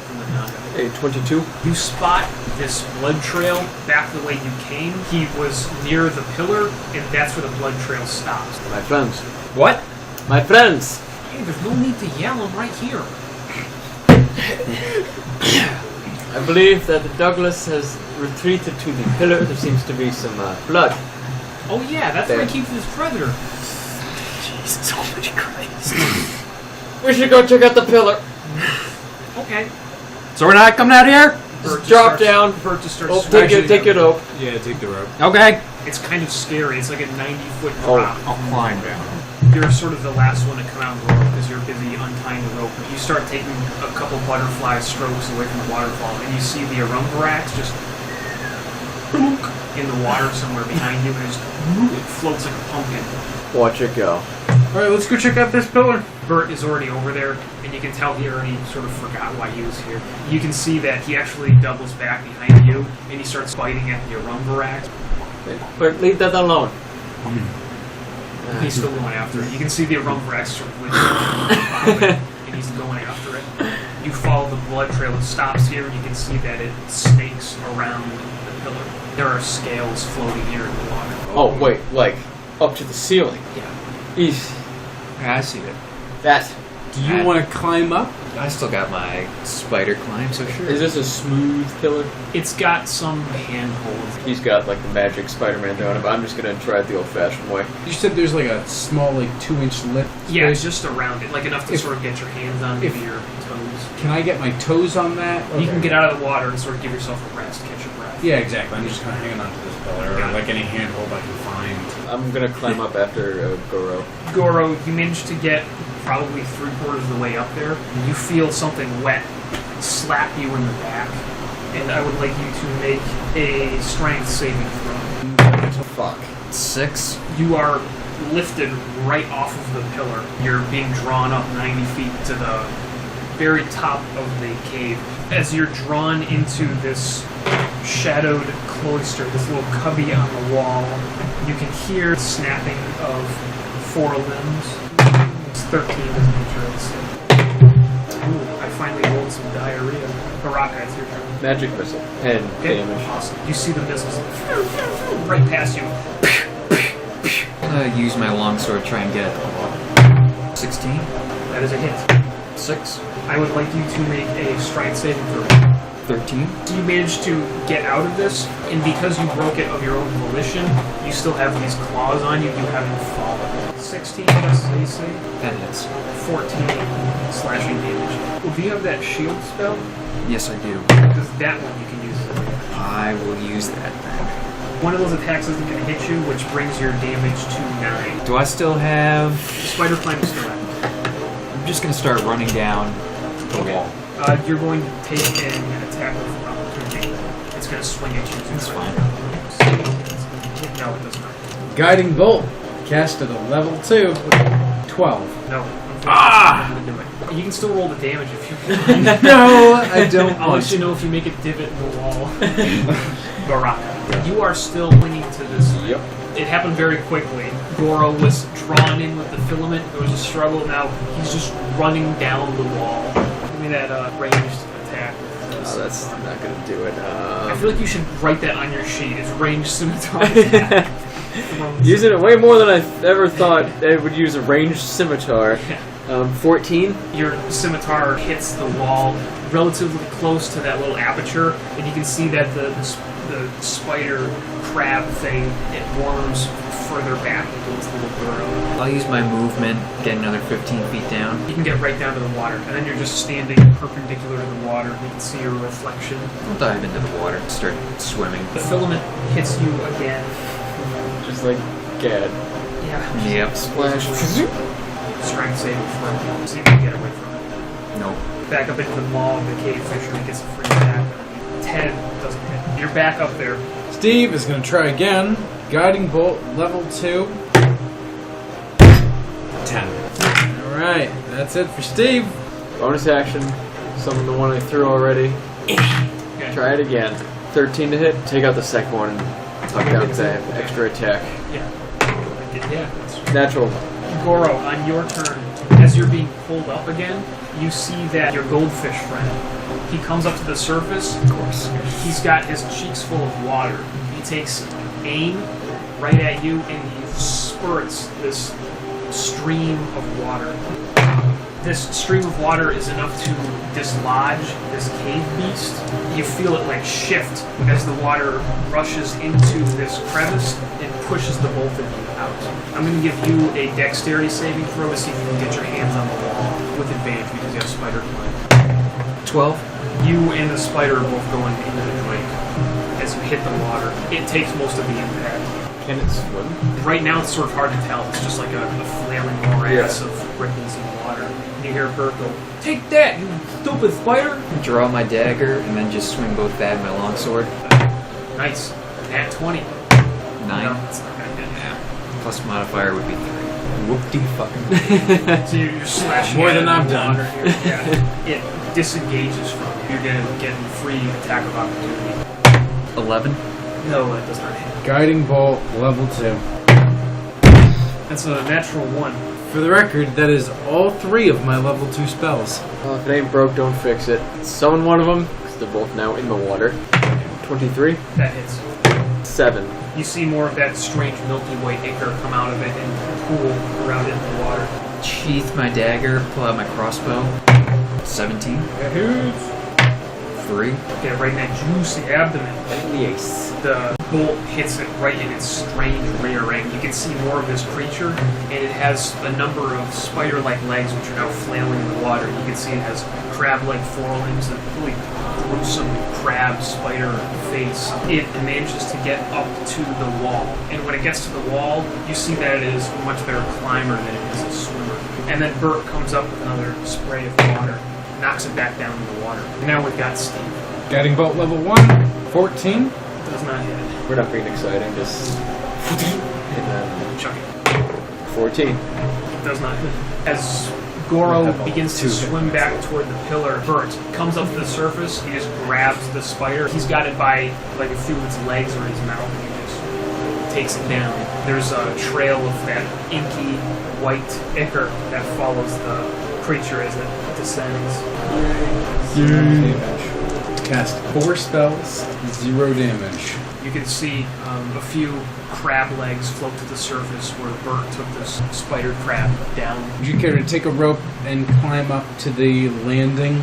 from the Naga. A 22? You spot this blood trail back the way you came. He was near the pillar, and that's where the blood trail stops. My friends. What? My friends! Hey, there's no need to yell, I'm right here. I believe that Douglas has retreated to the pillar. There seems to be some blood. Oh yeah, that's where There. he keeps his treasure. Jesus, holy Christ. We should go check out the pillar. Okay. So we're not coming out here? Just drop down. Bert just starts Oh, swinging. take your rope. Yeah, take the rope. Okay. It's kind of scary. It's like a 90-foot Oh. drop. I'll climb down. You're sort of the last one to come out of the rope because you're busy untying the rope. You start taking a couple butterfly strokes away from the waterfall, and you see the Arumvarax just in the water somewhere behind you, and it floats like a pumpkin. Watch it go. Alright, let's go check out this pillar. Bert is already over there, and you can tell he already sort of forgot why he was here. You can see that he actually doubles back behind you, and he starts fighting at the Rinmaru. But leave that alone. He's still going after it. You can see the Rinmaru sort of within, and he's going after it. You follow the blood trail. It stops here, and you can see that it snakes around the pillar. There are scales floating here in the water. Oh, wait, like, up to the ceiling. Yeah. Eesh. I see it. That. Do you want to climb up? I still got my spider climb, so sure. Is this a smooth pillar? It's got some handholds. He's got, like, the magic Spider-Man doing it, but I'm just gonna try it the old-fashioned way. You said there's like a small, like 2-inch lip. Yeah, it's space. just around it, like enough to sort of get your hands on if- your toes. Can I get my toes on that? You can get out of the water and sort of give yourself a rest, catch your breath. Yeah, exactly. I'm just kind of hanging on to this pillar, or like any handhold I can find. I'm gonna climb up after Goro. Goro, you managed to get probably 3/4 of the way up there. You feel something wet slap you in the back, and I would like you to make a strength saving throw. Fuck. 6. You are lifted right off of the pillar. You're being drawn up 90 feet to the very top of the cave. As you're drawn into this shadowed cloister, this little cubby on the wall, you can hear snapping of 4 limbs. It's 13 as much. Ooh, I finally rolled some diarrhea. Baraka, it's your turn. Magic missile. 10 Okay, damage. awesome. You see the missiles right past you. I'm gonna use my longsword, try and get 16. That is a hit. 6. I would like you to make a strength saving throw. 13. You managed to get out of this, and because you broke it of your own volition, you still have these claws on you. You haven't fallen. 16 plus AC, That hits. 14 slashing damage. Well, do you have that shield spell? Yes, I do. Because that one you can use as an attack. I will use that then. One of those attacks isn't going to hit you, which brings your damage to 9. Do I still have... Spider climb is still active. I'm just gonna start running down the wall. You're going to take an attack of opportunity. It's going to swing at you. That's fine. No, it does not. Guiding bolt. Cast at a level 2. 12. No. I'm going to do it. You can still roll the damage if you want. No, I don't I'll want let you know if you make a divot in the wall. Baraka. You are still clinging to this. Yep. It happened very quickly. Goro was drawn in with the filament. There was a struggle. Now he's just running down the wall. Give me that ranged attack. Oh, that's not gonna do it. I feel like you should write that on your sheet. It's ranged scimitar attack. Using it way more than I ever thought I would use a ranged scimitar. 14. Your scimitar hits the wall relatively close to that little aperture, and you can see that the spider crab thing, it worms further back into its little burrow. I'll use my movement, get another 15 feet down. You can get right down to the water, and then you're just standing perpendicular to the water. You can see your reflection. I'll dive into the water and start swimming. The filament hits you again. Just like Gad. Yeah. Yep. Splash. Strength saving throw. See if you can get away from it. Nope. Back up into the maw of the cave fisher and gets a free attack. 10 doesn't hit. You're back up there. Steve is going to try again. Guiding bolt, level 2. 10. Alright, that's it for Steve. Bonus action. Summon the one I threw already. Okay. Try it again. 13 to hit. Take out the second one and tuck out that extra attack. Yeah. That's Natural. Goro, on your turn, as you're being pulled up again, you see that your goldfish friend, he comes up to the surface. Of course. He's got his cheeks full of water. He takes aim right at you and he spurts this stream of water. This stream of water is enough to dislodge this cave beast. You feel it like shift as the water rushes into this crevice and pushes the both of you out. I'm going to give you a dexterity saving throw to see if you can get your hands on the wall with advantage because you have spider climb. 12. You and the spider are both going into the drink as you hit the water. It takes most of the impact. Can it swim? Right now it's sort of hard to tell. It's just like a flailing morass of ripples and water. And you hear Bert go, "Take that, you stupid spider!" Draw my dagger and then just swing both that and my longsword. Nice. Nat 20. 9. No, it's not going to hit. Yeah. Plus modifier would be 3. Whoop-de-fucking. So you're slashing More at than it in I've the done. water here. Yeah. It disengages from you. You're getting free attack of opportunity. 11. No, it does not hit. Guiding bolt, level 2. That's a natural 1. For the record, that is all 3 of my level 2 spells. Well, if it ain't broke, don't fix it. Summon one of them, because they're both now in the water. 23. That hits. 7. You see more of that strange milky white ichor come out of it and pool around it in the water. Sheath my dagger, pull out my crossbow. 17. 3. Get right in that juicy abdomen. Yes. The bolt hits it right in its strange rear end. You can see more of this creature, and it has a number of spider-like legs which are now flailing in the water. You can see it has crab-like forelimbs and really gruesome crab spider face. It manages to get up to the wall, and when it gets to the wall, you see that it is a much better climber than it is a swimmer. And then Bert comes up with another spray of water, knocks it back down in the water. And now we've got Steve. Guiding bolt, level 1. 14. Does not hit it. We're not being exciting, just... and then Chuck it. 14. Does not hit. As Goro begins to swim back toward the pillar, Bert comes up to the surface. He just grabs the spider. He's got it by like a few of its legs or his mouth, and he just takes it down. There's a trail of that inky white ichor that follows the creature as it descends. Cast 4 spells, 0 damage. You can see a few crab legs float to the surface where Bert took this spider crab down. Would you care to take a rope and climb up to the landing?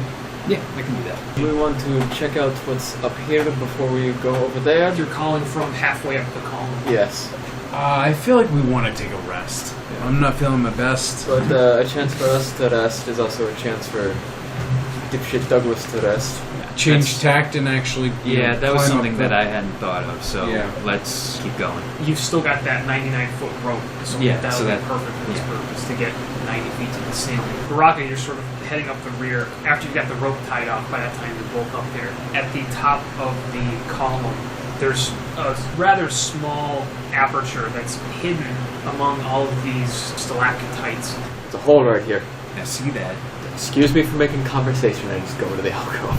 Yeah, I can do that. Do we want to check out what's up here before we go over there? You're calling from halfway up the column. Yes. I feel like we want to take a rest. I'm not feeling my best. But a chance for us to rest is also a chance for dipshit Douglas to rest. Change tact and actually. Yeah, that was climb something up that the- I hadn't thought of, so Yeah. let's keep going. You've still got that 99-foot rope, so Yeah, that'll so be that- perfect for this yeah. purpose to get 90 feet to the ceiling. Baraka, you're sort of heading up the rear. After you've got the rope tied off, by that time you're both up there. At the top of the column, there's a rather small aperture that's hidden among all of these stalactites. There's a hole right here. I see that. Excuse me for making conversation, I just go into the alcove.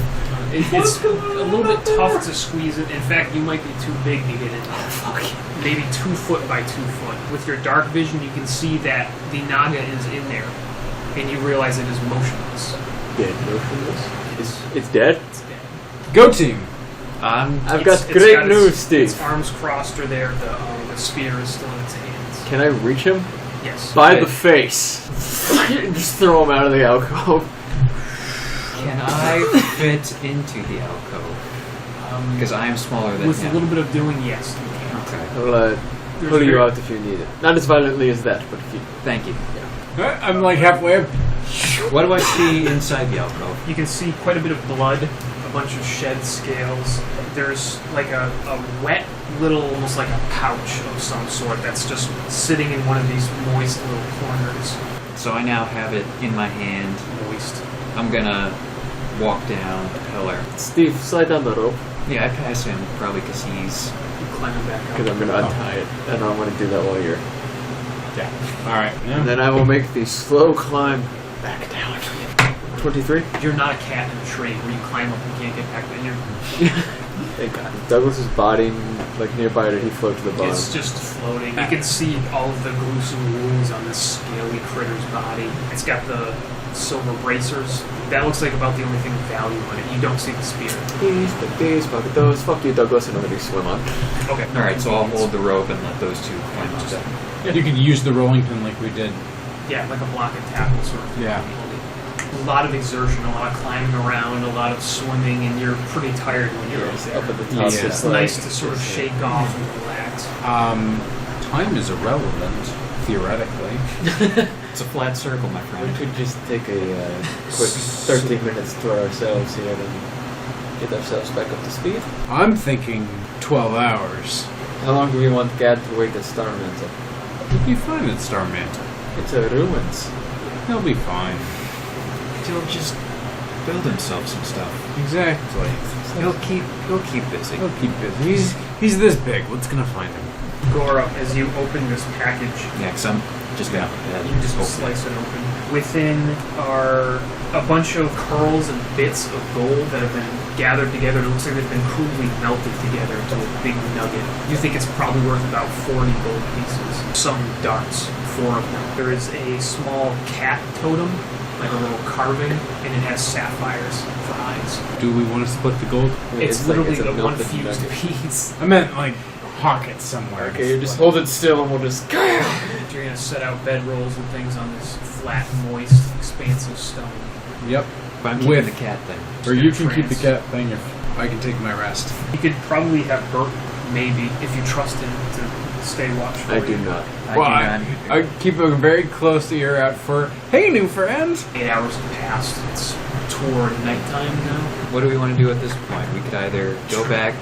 It's a little bit tough to squeeze it. In fact, you might be too big to get in there. Fuck. Maybe 2 foot by 2 foot. With your dark vision, you can see that the Naga is in there, and you realize it is motionless. Dead motionless. It's dead? It's dead. Go team! I've It's- got it's great got news, Steve. Its arms crossed are there. The spear is still in its hands. Can I reach him? Yes. By the face. Just throw him out of the alcove. Can I fit into the alcove? Because I am smaller than With him. a little bit of doing, yes, you can. Okay. I'll There's pull you very- out if you need it. Not as violently as that, but if you... Thank you. I'm like halfway up. What do I see inside the alcove? You can see quite a bit of blood, a bunch of shed scales. There's like a wet little, almost like a pouch of some sort that's just sitting in one of these moist little corners. So I now have it in my hand. Moist. I'm gonna walk down the pillar. Steve, slide down the rope, Yeah, I pass him probably because he's. You climb it back up. because I'm going to untie it. And I don't want to do that while you're... Alright. And then I will make the slow climb back down. 23? You're not a cat in a tree where you climb up and can't get back down. Thank God. Douglas's body, like nearby, did he float to the bottom? It's just floating. You can see all of the gruesome wounds on this scaly critter's body. It's got the silver bracers. That looks like about the only thing of value on it. You don't see the spear. These, bucket those. Fuck you, Douglas, and nobody swim on. Okay. Alright, so I'll hold the rope and let those two climb up. You could use the rolling pin like we did. Yeah, like a block and tackle sort of thing. Yeah. A lot of exertion, a lot of climbing around, a lot of swimming, and you're pretty tired when you're up there. Up at the top. Yeah. just It's like- nice to sort of shake off and relax. Time is irrelevant, theoretically. It's a flat circle, my We friend. could just take a quick 13 minutes to ourselves here and get ourselves back up to speed. I'm thinking 12 hours. How long do we want Gad to wait at Star Mantle? We'll be fine at Star Mantle. It's a ruins. He'll be fine. He'll just build himself some stuff. Exactly. He'll keep busy. He'll keep busy. He's this big. What's gonna find him? Gora, as you open this package, Yeah, 'cause I'm Just got You can just slice it open. Within are a bunch of pearls and bits of gold that have been gathered together. It looks like they've been crudely melted together into a big nugget. You think it's probably worth about 40 gold pieces. Some darts, 4 of them. There is a small cat totem, like a little carving, and it has sapphires for eyes. Do we want to split the gold? It's like literally a the one melted fused nugget. piece. I meant like pocket somewhere. Okay, you just hold it still and we'll just. You're going to set out bedrolls and things on this flat, moist, expansive stone. Yep. But I'm keeping With- the cat thing. Or you can keep the Trance. cat thing if I can take my rest. You could probably have Bert, maybe, if you trust him to stay watchful. I do not. I keep a very close ear out for, hey, new friends. 8 hours have passed. It's toward nighttime now. What do we want to do at this point? We could either go back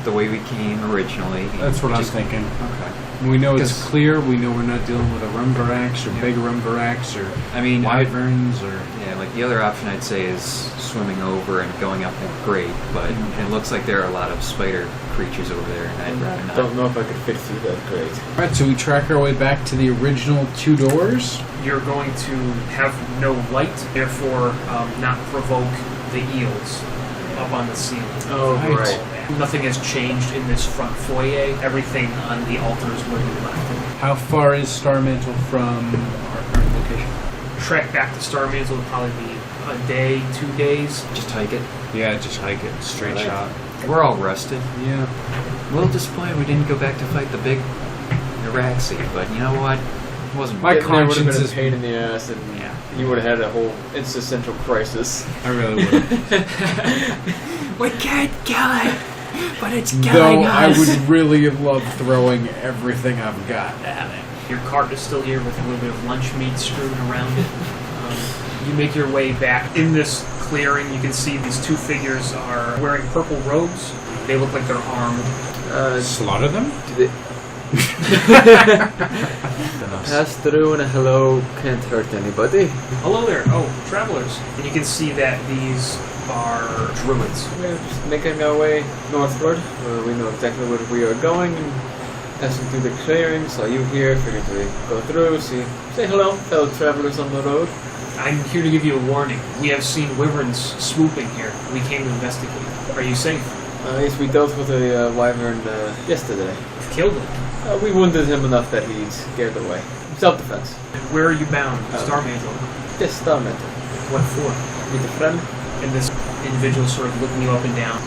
the way we came originally. That's what I'm Just- thinking. Okay. We know it's 'Cause- clear. We know we're not dealing with a Rumvarax or Yeah. big Rumvarax or I mean, wyverns or... yeah, like the other option I'd say is swimming over and going up that grate, but it looks like there are a lot of spider creatures over there, and I'd rather not. Don't know if I could fit through that grate. Alright, so we track our way back to the original 2 doors. You're going to have no light, therefore not provoke the eels up on the ceiling. Oh, right. Nothing has changed in this front foyer. Everything on the altar is where you left it. How far is Starmantle from our current location? Trek back to Starmantle would probably be a day, 2 days. Just hike it. Yeah, just hike it. Straight Right. shot. We're all rested. Yeah. A little disappointed we didn't go back to fight the big Araxi, but you know what? It wasn't My worth it. Getting there would have conscience been is- a pain in the ass, and Yeah. you would have had a whole existential crisis. I really would. We can't kill it, but it's Though I would really have loved throwing everything I've got at it. Your cart is still here with a little bit of lunch meat strewn around it. You make your way back. In this clearing, you can see these 2 figures are wearing purple robes. They look like they're armed. Slaughter them? Do they pass through and a hello can't hurt anybody? Hello there. Oh, travelers. And you can see that these are druids. We're just making our way northward. We know exactly where we are going. And passing through the clearing, saw you here, figured we go through, say hello, fellow travelers on the road. I'm here to give you a warning. We have seen wyverns swooping here. We came to investigate. Are you safe? Yes, we dealt with a wyvern yesterday. You've killed him. We wounded him enough that he scared away. Self-defense. Where are you bound? Oh. Starmantle. Yes, Starmantle. What for? Meet a friend. And this individual sort of looking you up and down.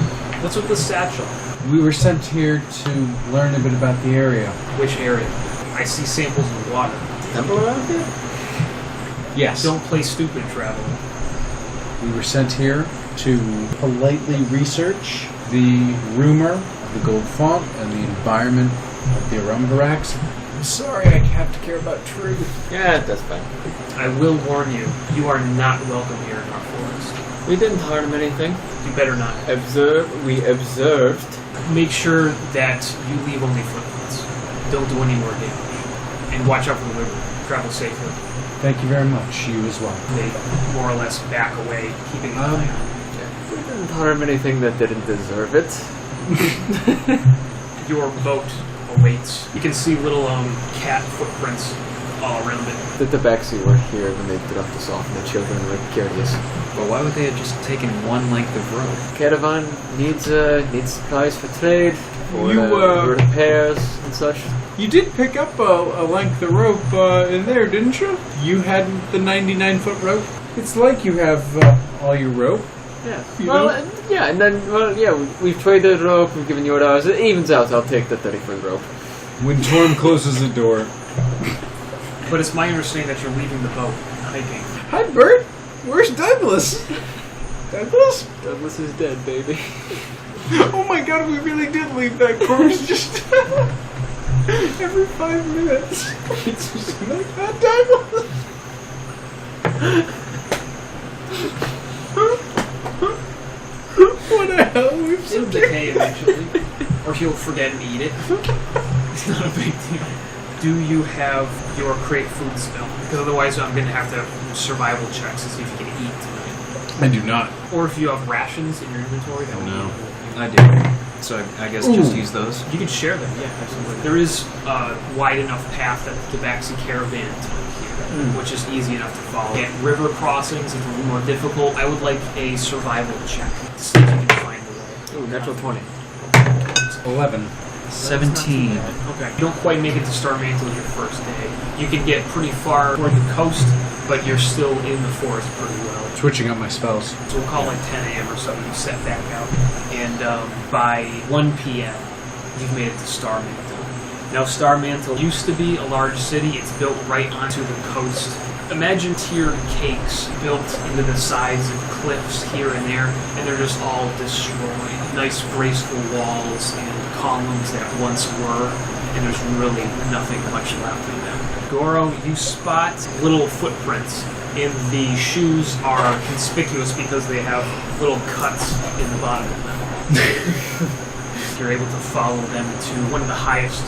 What's with the satchel? We were sent here to learn a bit about the area. Which area? I see samples of water. Temple around here? Yes. Don't play stupid, traveler. We were sent here to politely research the rumor of the gold font and the environment of the Rumvarax. I'm sorry, I have to care about truth. Yeah, that's fine. I will warn you, you are not welcome here in our forest. We didn't harm anything. You better not. We observed. Make sure that you leave only footprints. Don't do any more damage. And watch out for the river. Travel safely. Thank you very much. You as well. They more or less back away, keeping an eye on. We didn't harm anything that didn't deserve it. Your boat awaits. You can see little cat footprints all around it. The tabaxi were here when they dropped us off, and the children were curious. But why would they have just taken one length of rope? Caravan needs supplies for trade, for You, repairs and such. You did pick up a length of rope in there, didn't you? You had the 99-foot rope. It's like you have all your rope. Yeah. You Well, know? yeah, and then, we've traded rope, we've given you ours. It evens out, I'll take the 30-foot rope. When Torm closes the door. But it's my understanding that you're leaving the boat and hiking. Hi, Bert. Where's Douglas? Douglas? Douglas is dead, baby. Oh my god, we really did leave that corpse just every 5 minutes. It's just like that, Douglas. What the hell? We've It'll decay eventually. Or he'll forget and eat it. It's not a big deal. Do you have your create food spell? Because otherwise I'm going to have to survival checks to see if you can eat tonight. I do not. Or if you have rations in your inventory, that would No. be I do. So I guess just use those. You can share them, yeah, absolutely. There is a wide enough path that the Tabaxi caravan took here, which is easy enough to follow. And river crossings is a little more difficult. I would like a survival check to see if you can find the way. Ooh, natural 20. 11. 17. Okay. You don't quite make it to Star Mantle your first day. You can get pretty far toward the coast, but you're still in the forest pretty well. Switching up my spells. So we'll call it like 10 a.m. or something. You set back out. And by 1 p.m., you've made it to Star Mantle. Now, Star Mantle used to be a large city. It's built right onto the coast. Imagine tiered cakes built into the sides of cliffs here and there, and they're just all destroyed. Nice graceful walls and columns that once were, and there's really nothing much left of them. Goro, you spot little footprints, and the shoes are conspicuous because they have little cuts in the bottom of them. You're able to follow them to one of the highest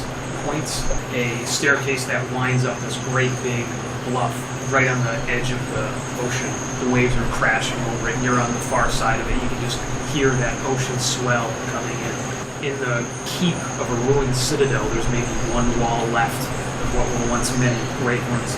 points, a staircase that winds up this great big bluff right on the edge of the ocean. The waves are crashing over it, and you're on the far side of it. You can just hear that ocean swell coming in. In the keep of a ruined citadel, there's maybe one wall left of what were once many great ones.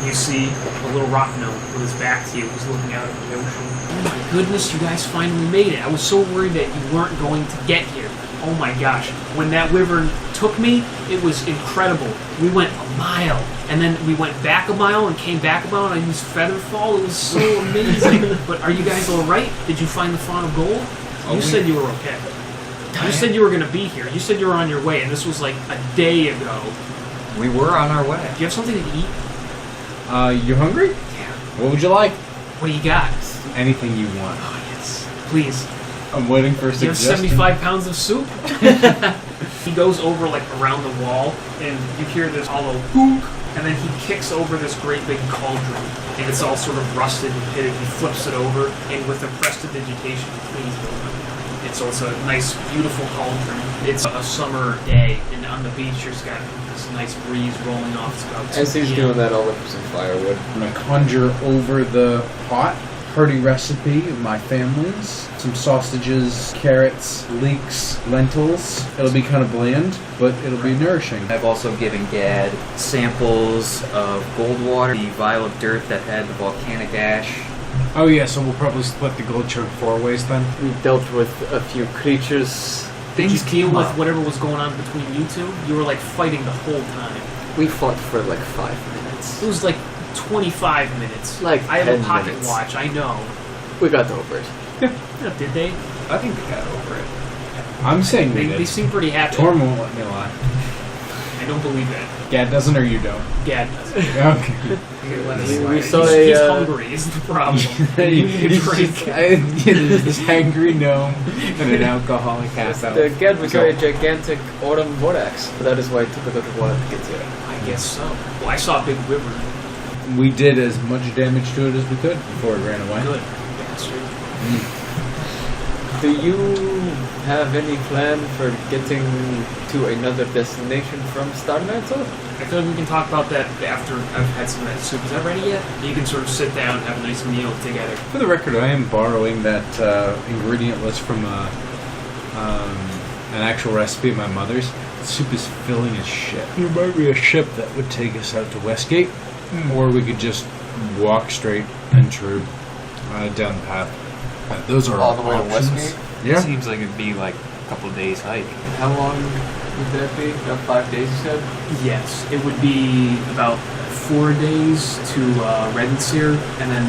You see a little rock gnome with his back to you, who's looking out at the ocean. Oh my goodness, you guys finally made it. I was so worried that you weren't going to get here. Oh my gosh, when that wyvern took me, it was incredible. We went a mile, and then we went back a mile and came back a mile, and I used Featherfall. It was so amazing. But are you guys all right? Did you find the Fawn of Gold? You said you were okay. You said you were going to be here. You said you were on your way, and this was like a day ago. We were on our way. Do you have something to eat? You hungry? Yeah. What would you like? What do you got? Anything you want. Oh, yes. Please. I'm waiting for a Do you have suggestion. 75 pounds of soup? He goes over like around the wall, and you hear this hollow hook, and then he kicks over this great big cauldron, and it's all sort of rusted and pitted. He flips it over, and with a prestidigitation, he cleans it over. And so it's a nice, beautiful cauldron. It's a summer day, and on the beach, you've got this nice breeze rolling off. It's about 2 As he's p.m. doing that, I'll look for some firewood. I'm gonna conjure over the pot. Hearty recipe of my family's. Some sausages, carrots, leeks, lentils. It'll be kind of bland, but it'll be nourishing. I've also given Gad samples of gold water, the vial of dirt that had the volcanic ash. Oh yeah, so we'll probably split the gold chunk 4 ways then. We dealt with a few creatures. Did you Things deal came with up. whatever was going on between you two? You were like fighting the whole time. We fought for like 5 minutes. It was like 25 minutes. Like I have a 10 pocket minutes. watch, I know. We got over it. Did they? I think we got over it. I'm saying we They did. seem pretty happy. Torm won't let me lie. I don't believe that. Gad doesn't or you don't? Gad doesn't. Okay. We saw He's a, hungry is the problem. You need a drink. There's this angry gnome and an alcoholic half out. the Gad was a gigantic autumn vortex. That is why it took a little while to get to it. I guess so. Well, I saw a big wyvern. We did as much damage to it as we could before it ran away. Good. Bastard. Do you have any plan for getting to another destination from Star Mantle? I feel like we can talk about that after I've had some of that soup. Is that ready yet? You can sort of sit down and have a nice meal together. For the record, I am borrowing that ingredient list from an actual recipe of my mother's. The soup is filling as shit. There might be a ship that would take us out to Westgate, or we could just walk straight and true down the path. Those are All the way to options. Westgate? It Yeah. seems like it'd be like a couple of days hike. How long would that be? About 5 days, you said? Yes, it would be about 4 days to Redenseer, and then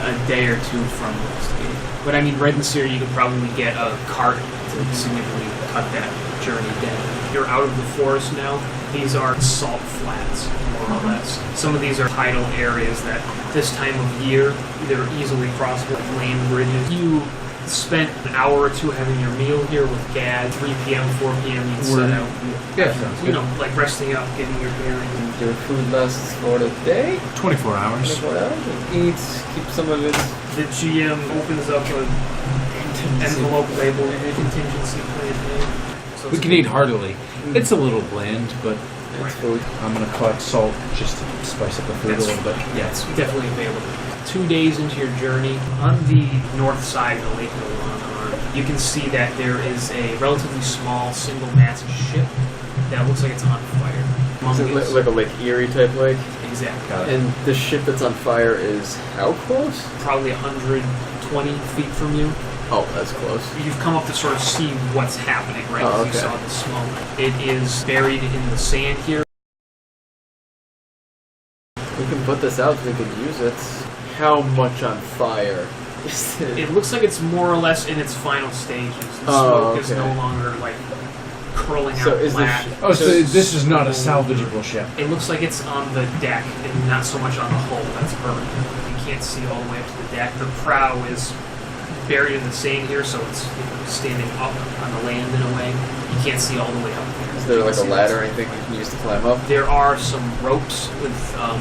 a day or two from Westgate. But I mean, Redenseer, you could probably get a cart to significantly cut that journey down. You're out of the forest now. These are salt flats, more or less. Some of these are tidal areas that this time of year, they're easily crossable with land bridges. You spent an hour or two having your meal here with Gad. 3 p.m., 4 p.m. you'd set out. Yeah, sounds You know, like resting up, getting your bearings. Your food lasts for the day? 24 hours. 24 hours? And eat, keep some of it. The GM opens up an envelope labeled contingency plan. So We it's can eat heartily. It's a little bland, but It's food. I'm going to collect salt just to spice up the food a little bit. Yeah, it's definitely available. 2 days into your journey, on the north side of the Lake Milan you can see that there is a relatively small single-mast ship that looks like it's on fire. Is it like a Lake Erie type lake? Exactly. And the ship that's on fire is how close? Probably 120 feet from you. Oh, that's close. You've come up to sort of see what's happening, right? Oh, Because you okay. saw the smoke. It is buried in the sand here. We can put this out, we can use it. How much on fire is it? It looks like it's more or less in its final stages. The Oh, smoke is okay. no longer like curling So out is black. this? Oh, so this is not a salvageable ship. It looks like it's on the deck and not so much on the hull that's burned. You can't see all the way up to the deck. The prow is buried in the sand here, so it's standing up on the land in a way. You can't see all the way up there. Is there You like can a see ladder or that's- anything you can use to climb up? There are some ropes with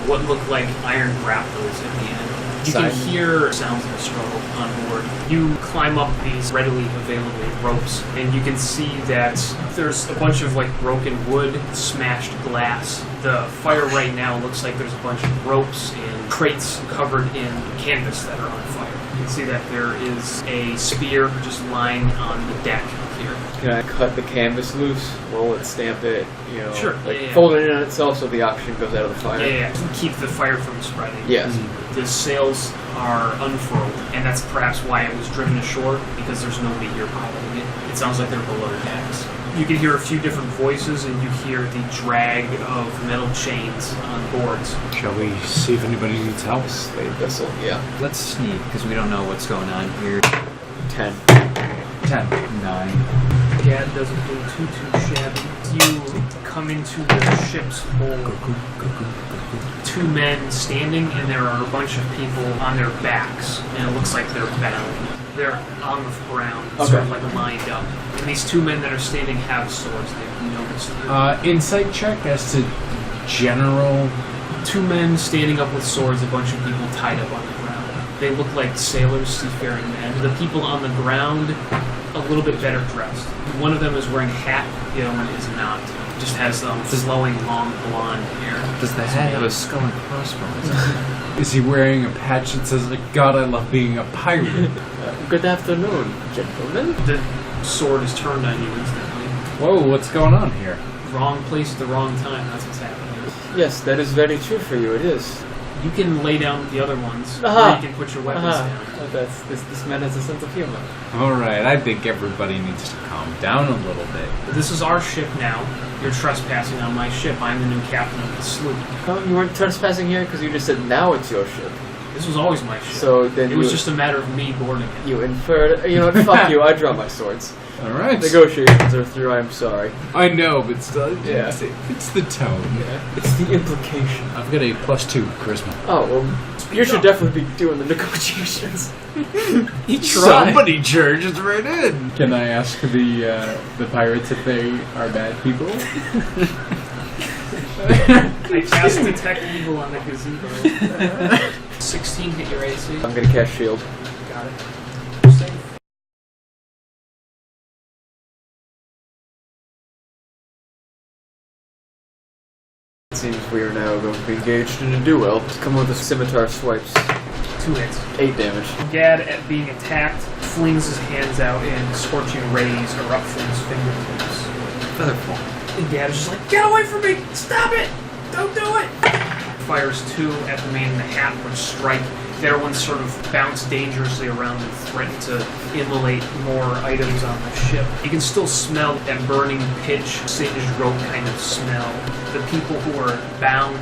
what look like iron grapplers at the end. You can Sign. hear sounds of a struggle on board. You climb up these readily available ropes, and you can see that there's a bunch of like broken wood, smashed glass. The fire right now looks like there's a bunch of ropes and crates covered in canvas that are on fire. You can see that there is a spear just lying on the deck here. Can I cut the canvas loose, roll it, stamp it, you know, Sure, like yeah. fold it in on itself so the oxygen goes out of the fire? Yeah, to keep the fire from spreading. Yes. The sails are unfurled, and that's perhaps why it was driven ashore, because there's nobody here piloting it. It sounds like they're below decks. You can hear a few different voices, and you hear the drag of metal chains on boards. Shall we see if anybody needs help? Slave vessel, yeah. Let's sneak, because we don't know what's going on here. 10. 10. 9. Gad doesn't do too shabby. You come into the ship's hold. Two men standing, and there are a bunch of people on their backs, and it looks like they're bound. They're on the ground, sort of like lined up. And these two men that are standing have swords. They've noticed you. Insight check as to general. Two men standing up with swords, a bunch of people tied up on the ground. They look like sailors, seafaring men. The people on the ground, a little bit better dressed. One of them is wearing a hat, the other one is not. Just has flowing, long, blonde hair. Does the hat have a skull and crossbones? Is he wearing a patch that says, God, I love being a pirate? Good afternoon, gentlemen. The sword is turned on you instantly. Whoa, what's going on here? Wrong place at the wrong time, that's what's happening. Yes, that is very true for you, it is. You can lay down the other ones, Aha. or you can put your weapons down. Oh, this man has a sense of humor. Alright, I think everybody needs to calm down a little bit. This is our ship now. You're trespassing on my ship. I'm the new captain of the sloop. Oh, you weren't trespassing here because you just said now it's your ship. This was always my ship. So then it was just a matter of me boarding it. You inferred. You know what? Fuck you. I draw my swords. Alright. Negotiations are through. I'm sorry. I know, but still, Yeah. it's the tone. Yeah. It's the implication. I've got a +2 charisma. Oh well, you should definitely be doing the negotiations. He tried. Somebody charges right in. Can I ask the pirates if they are bad people? I cast Detect Evil on the gazebo. 16 hit your AC. I'm gonna cast shield. Got it. Safe. It seems we are now going to be engaged in a duel. Come with the scimitar swipes. 2 hits. 8 damage. Gad, at being attacked, flings his hands out and scorching rays erupt from his fingertips. Featherfall. And Gad is just like, get away from me! Stop it! Don't do it! Fires 2 at the man in the hat, which strike. The other ones sort of bounce dangerously around and threaten to immolate more items on the ship. You can still smell that burning pitch, singed rope kind of smell. The people who are bound,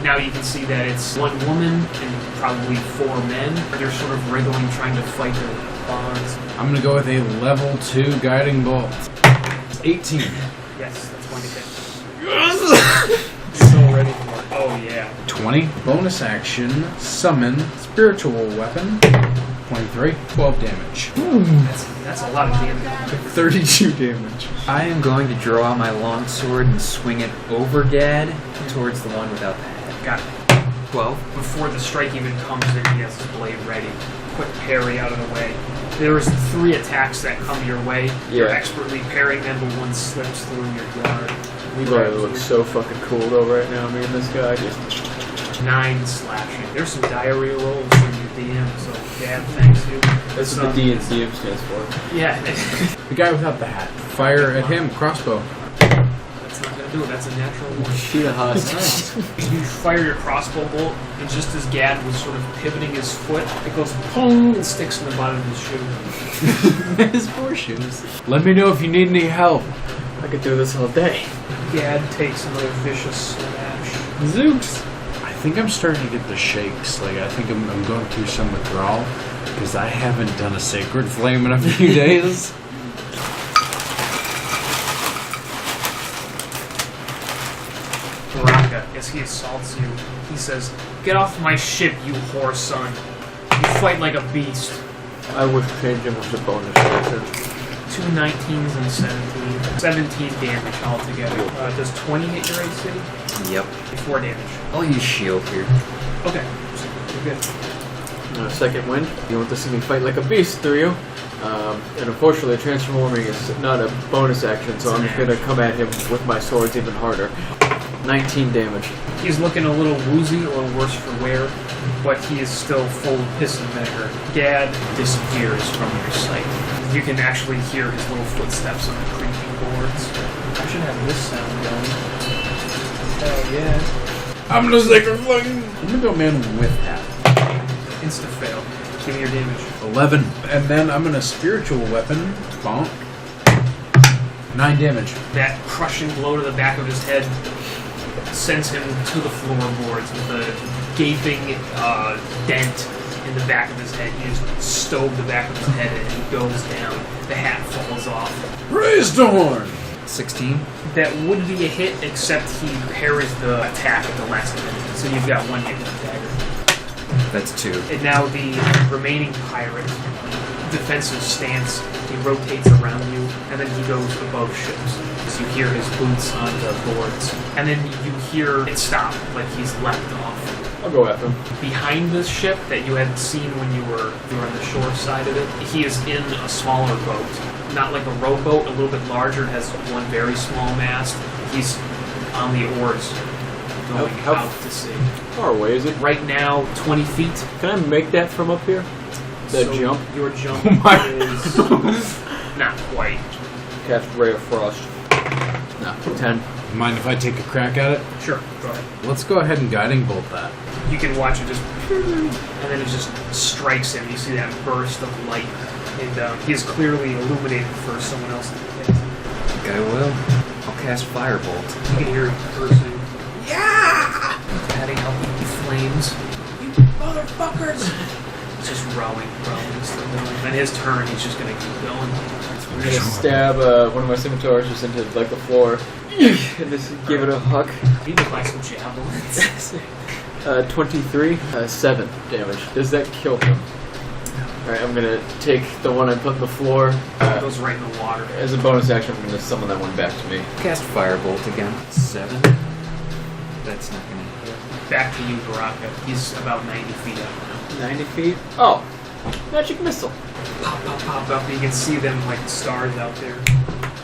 now you can see that it's one woman and probably 4 men. They're sort of wriggling, trying to fight their bonds. I'm gonna go with a level 2 guiding bolt. 18. Yes, that's going to hit. So ready for it. Oh, yeah. 20. Bonus action, summon, spiritual weapon. 23. 12 damage. That's a lot of damage. 32 damage. I am going to draw out my longsword and swing it over Gad towards the one without the hat. Got it. 12. Before the strike even comes in, he has his blade ready. Quick parry out of the way. There's 3 attacks that come your way. You're Yeah. expertly parrying them, but one slips through your guard. Levi looks so fucking cool though right now, me and this guy. 9 slashing. There's some diarrhea rolls from your DM, so Gad, thanks you. That's what the D and DM stands for. Yeah. The guy without the hat. Fire at him, crossbow. That's not gonna do it. That's a natural one. Shoot a husk. You fire your crossbow bolt, and just as Gad was sort of pivoting his foot, it goes pong and sticks in the bottom of his shoe. His horseshoes. Let me know if you need any help. I could do this all day. Gad takes another vicious slash. Zooks. I think I'm starting to get the shakes. Like, I think I'm going through some withdrawal because I haven't done a sacred flame in a few days. Baraka, as he assaults you, he says, "Get off my ship, you whore son. You fight like a beast." I would change him with the bonus action. 2 19s and 17. 17 damage altogether. Does 20 hit your AC? Yep. 4 damage. I'll use shield here. Okay. You're good. Second wind. You want to see me fight like a beast through you. And unfortunately, transforming is not a bonus action, so I'm going to come at him with my swords even harder. 19 damage. He's looking a little woozy, a little worse for wear, but he is still full of piss and vinegar. Gad disappears from your sight. You can actually hear his little footsteps on the creaking boards. I should have this sound going. Hell yeah. I'm gonna sacred flame. I'm gonna go man with hat. Insta fail. Give me your damage. 11. And then I'm gonna spiritual weapon. Bonk. 9 damage. That crushing blow to the back of his head sends him to the floorboards with a gaping dent in the back of his head. He just stove the back of his head and he goes down. The hat falls off. Raise the horn. 16. That would be a hit, except he parries the attack at the last minute. So you've got 1 hit with the dagger. That's 2. And now the remaining pirate, defensive stance, he rotates around you, and then he goes above ships. So you hear his boots on the boards, and then you hear it stop, like he's leapt off. I'll go after him. Behind this ship that you had seen when you were on the shore side of it, he is in a smaller boat. Not like a rowboat, a little bit larger, has one very small mast. He's on the oars, going How out to sea. far away is it? Right now, 20 feet. Can I make that from up here? That So jump? Your jump my- is not quite. Cast Ray of Frost. No. 10. Mind if I take a crack at it? Sure, go ahead. Let's go ahead and guiding bolt that. You can watch it just, and then it just strikes him. You see that burst of light, and he is clearly illuminated for someone else to hit. Okay, I will. I'll cast Firebolt. You can hear him cursing. Yeah! Patting out the flames. You motherfuckers! It's just rowing, still going. And his turn, he's just gonna keep going. I'm gonna stab one of my scimitars just into like the floor and just give it a huck. You can buy some javelins. 23, 7 damage. Does that kill him? Alright, I'm gonna take the one I put in the floor. It goes right in the water. As a bonus action, I'm gonna summon that one back to me. Cast Firebolt again. 7. That's not gonna hit. Back to you, Baraka. He's about 90 feet up now. 90 feet. Oh, magic missile. Pop, pop, pop up. You can see them like stars out there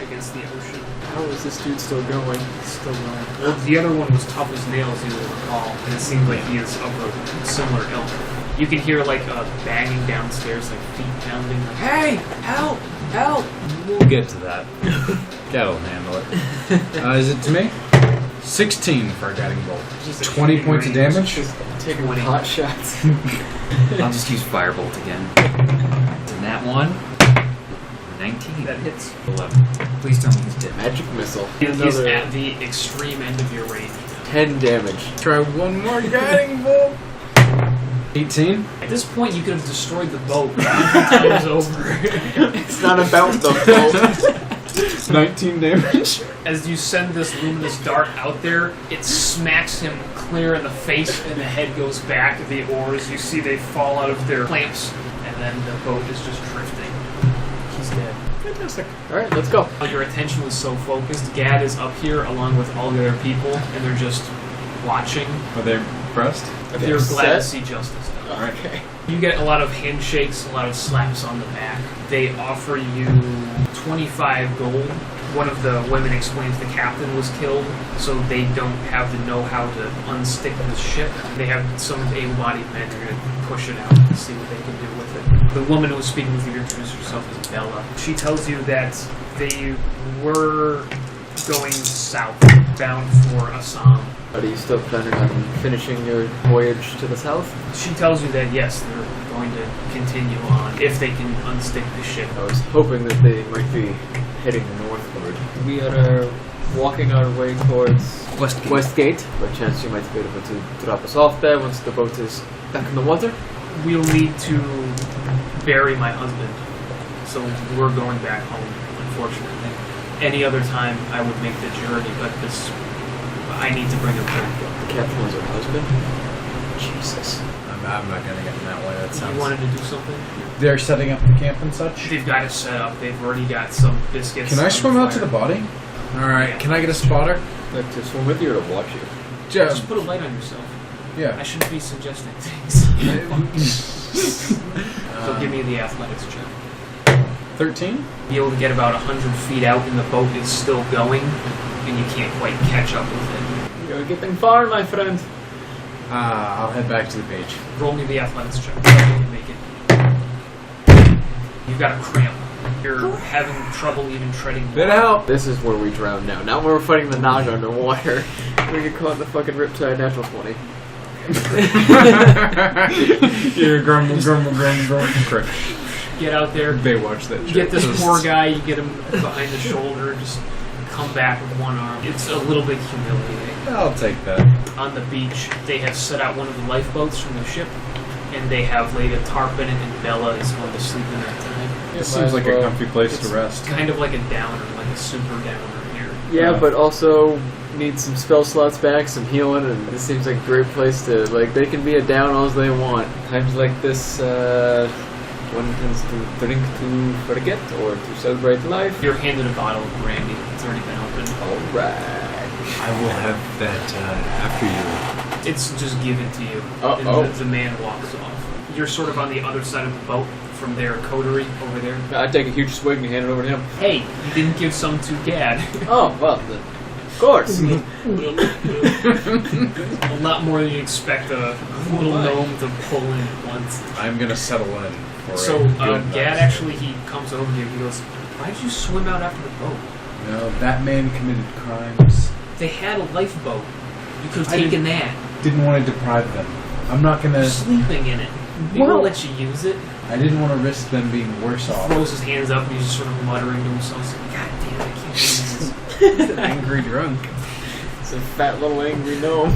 against the ocean. How is this dude still going? Still going. Well, the other one was tough as nails, you will recall, and it seems like he is of a similar ilk. You can hear like banging downstairs, like feet pounding. Like, hey, help, help! We'll get to that. Cat'll handle it. Is it to me? 16 for a guiding bolt. Just a 20 shooting points of range. damage. Just taking 20. hot shots. I'll just use Firebolt again. And that one. 19. That hits. 11. Please tell me he's dead. Magic missile. He's Another at the extreme end of your range. 10 damage. Try one more guiding bolt. 18. At this point, you could have destroyed the boat 50 times over. It's not about the boat. 19 damage. As you send this luminous dart out there, it smacks him clear in the face, and the head goes back. The oars, you see they fall out of their clamps, and then the boat is just drifting. He's dead. Fantastic. Alright, let's go. Your attention was so focused. Gad is up here along with all the other people, and they're just watching. Are they impressed? They're Set? glad to see justice done. Okay. You get a lot of handshakes, a lot of slaps on the back. They offer you 25 gold. One of the women explains the captain was killed, so they don't have the know-how to unstick the ship. They have some able-bodied men who are going to push it out and see what they can do with it. The woman who was speaking with you introduced herself as Bella. She tells you that they were going south, bound for Assam. Are you still planning on finishing your voyage to the south? She tells you that yes, they're going to continue on if they can unstick the ship. I was hoping that they might be heading northward. We are walking our way towards Westgate. By chance, you might be able to drop us off there once the boat is back in the water. We'll need to bury my husband, so we're going back home, unfortunately. Any other time, I would make the journey, but I need to bring him back. The captain was her husband? Jesus. I'm not gonna get in that way. That sounds. You wanted to do something? They're setting up the camp and such. They've got it set up. They've already got some biscuits. Can I swim out to the body? All right. Yeah. Can I get a spotter? Like to swim with you or to watch you? Just put a light on yourself. I Yeah. shouldn't be suggesting things. So give me the athletics check. 13. Be able to get about 100 feet out, and the boat is still going, and you can't quite catch up with it. You're getting far, my friend. I'll head back to the beach. Roll me the athletics check. See if you can make it. You've got a cramp. You're having trouble even treading water. Bit help. This is where we drown now. Now we're fighting the nausea underwater. We get caught in the fucking riptide natural 20. You're grumble. Correct. Get out there. Baywatch that You shit. get this poor guy, you get him behind the shoulder, just come back with one arm. It's a little bit humiliating. I'll take that. On the beach, they have set out one of the lifeboats from the ship, and they have laid a tarp in it, and Bella is going to sleep in that time. It seems like a comfy place It's to rest. kind of like a downer, like a super downer here. Yeah, but also need some spell slots back, some healing, and this seems like a great place to, like, they can be a down all they want. Times like this, one tends to drink to forget or to celebrate life. You're handed a bottle of brandy. It's already been opened. Alright. I will have that after you. It's just given to you. Uh-oh. And the man walks off. You're sort of on the other side of the boat from their coterie over there. I take a huge swig and hand it over to him. Hey, you didn't give some to Gad. Oh, well, then, of course. A lot more than you expect a little gnome to pull in at once. I'm gonna settle in for So, a good Gad night. actually, he comes over to you. He goes, "Why did you swim out after the boat? No, that man committed crimes. They had a lifeboat. You could have I taken that. Didn't want to deprive them. I'm not You're gonna. sleeping in it. They won't let you use it." I didn't want to risk them being worse off. Throws his hands up and he's just sort of muttering to himself, saying, "God damn, I can't believe this." Angry drunk. It's a fat little angry gnome.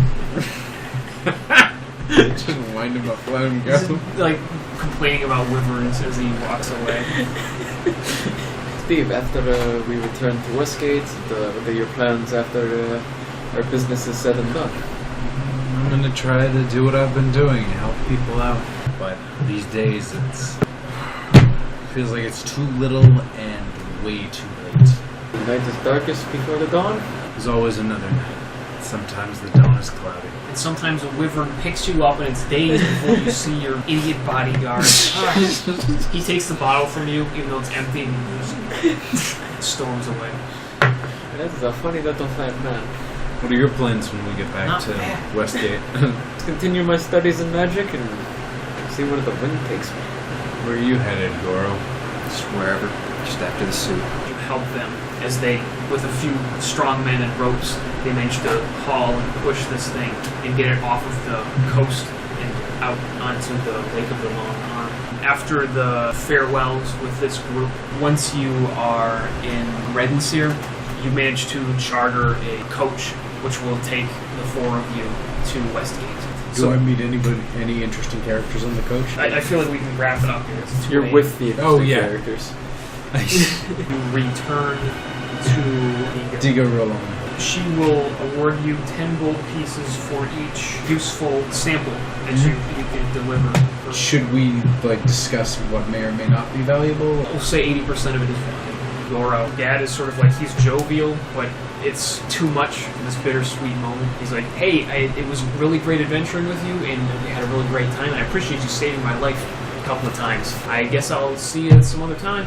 Just wind him up, let him He's go. like complaining about wyverns as he walks away. Steve, after we return to Westgate, what are your plans after our business is said and done? I'm gonna try to do what I've been doing, help people out. But these days, Feels like it's too little and way too late. The night is darkest before the dawn? there's always another night. Sometimes the dawn is cloudy. And sometimes a wyvern picks you up and it's days before you see your idiot bodyguard. He takes the bottle from you, even though it's empty, and he just storms away. That is a funny little fat man. What are your plans when we get back Not to bad. Westgate? To continue my studies in magic and see where the wind takes me. Where are you headed, Goro? Just wherever, just after the soup. You help them as they, with a few strong men and ropes, they manage to haul and push this thing and get it off of the coast and out onto the Lake of the Long Arm. After the farewells with this group, once you are in Redenseer, you manage to charter a coach which will take the four of you to Westgate. Do I meet any interesting characters on the coach? I feel like we can wrap it up here. It's 2 You're a.m. with the interesting yeah. characters. You return to Digo Rolon. She will award you 10 gold pieces for each useful sample that you can deliver. Should we discuss what may or may not be valuable? We'll say 80% of it is valuable. Goro, Gad is sort of like, he's jovial, but it's too much in this bittersweet moment. He's like, hey, it was really great adventuring with you, and we had a really great time, and I appreciate you saving my life a couple of times. I guess I'll see you some other time.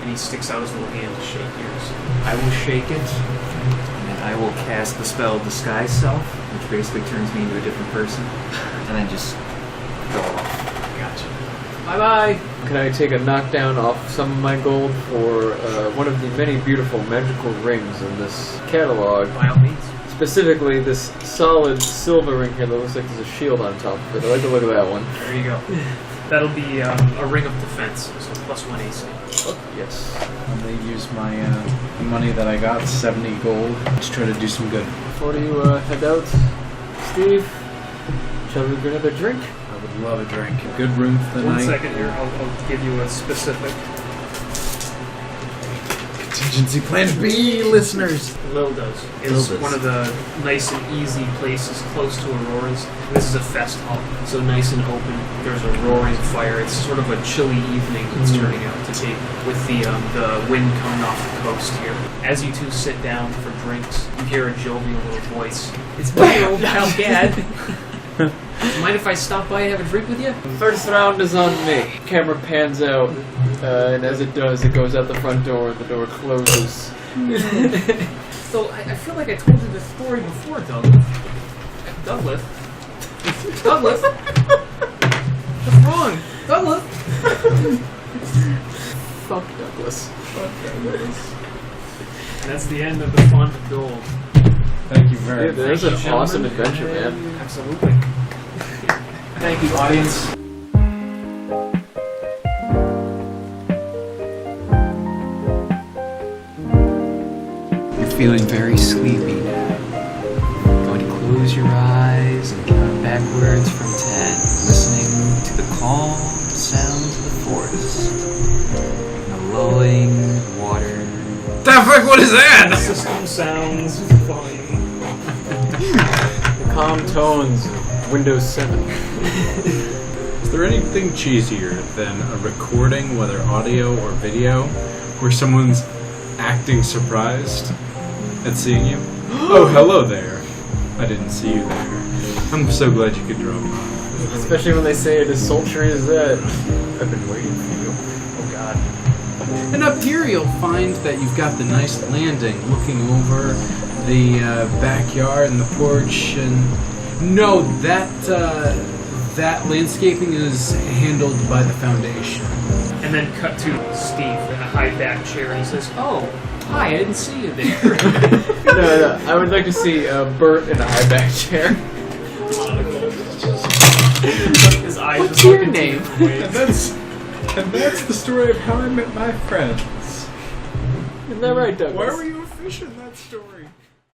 And he sticks out his little hand to shake yours. I will shake it, and I will cast the spell Disguise Self, which basically turns me into a different person, and then just go off. Gotcha. Bye bye. Can I take a knockdown off some of my gold for one of the many beautiful magical rings in this catalog? By all means. Specifically, this solid silver ring here that looks like there's a shield on top of it. I like the look of that one. There you go. That'll be a ring of defense, so +1 AC. Oh, yes. I'm gonna use my the money that I got, 70 gold, to try to do some good. Before you head out, Steve, shall we get another drink? I would love a drink. A good room for the One night. second here, I'll give you a specific. Contingency plan B, listeners. Lilda's is Lilda's. one of the nice and easy places close to Aurora's. This is a fest hall, so nice and open. There's a roaring fire. It's sort of a chilly evening it's turning out to be, with the wind coming off the coast here. As you two sit down for drinks, you hear a jovial little voice. It's my old pal Gad. Mind if I stop by and have a drink with you? First round is on me. Camera pans out, and as it does, it goes out the front door, and the door closes. So I feel like I told you this story before, Douglas. Douglas? Douglas? What's wrong? Douglas? Fuck Douglas. And that's the end of the Font of Gold. Thank you very Dude, much. there's an Thank you, awesome gentlemen. adventure, man. Absolutely. Thank you, audience. You're feeling very sleepy now. Going to close your eyes and count backwards from 10, listening to the calm sounds of the forest, and the lulling water. The fuck? What is that? System sounds volume. The calm tones of Windows 7. Is there anything cheesier than a recording, whether audio or video, where someone's acting surprised at seeing you? Oh, hello there. I didn't see you there. I'm so glad you could drop by. Especially when they say it as sultry as that. I've been waiting for you. Oh god. And up here you'll find that you've got the nice landing looking over the backyard and the porch. And no, that landscaping is handled by the foundation. And then cut to Steve in a high back chair, and he says, "Oh, hi, I didn't see you there." No, I would like to see Bert in a high back chair. His eyes What's just your look into name? the void. And that's the story of how I met my friends. Isn't that right, Douglas? Why were you a fish in that story?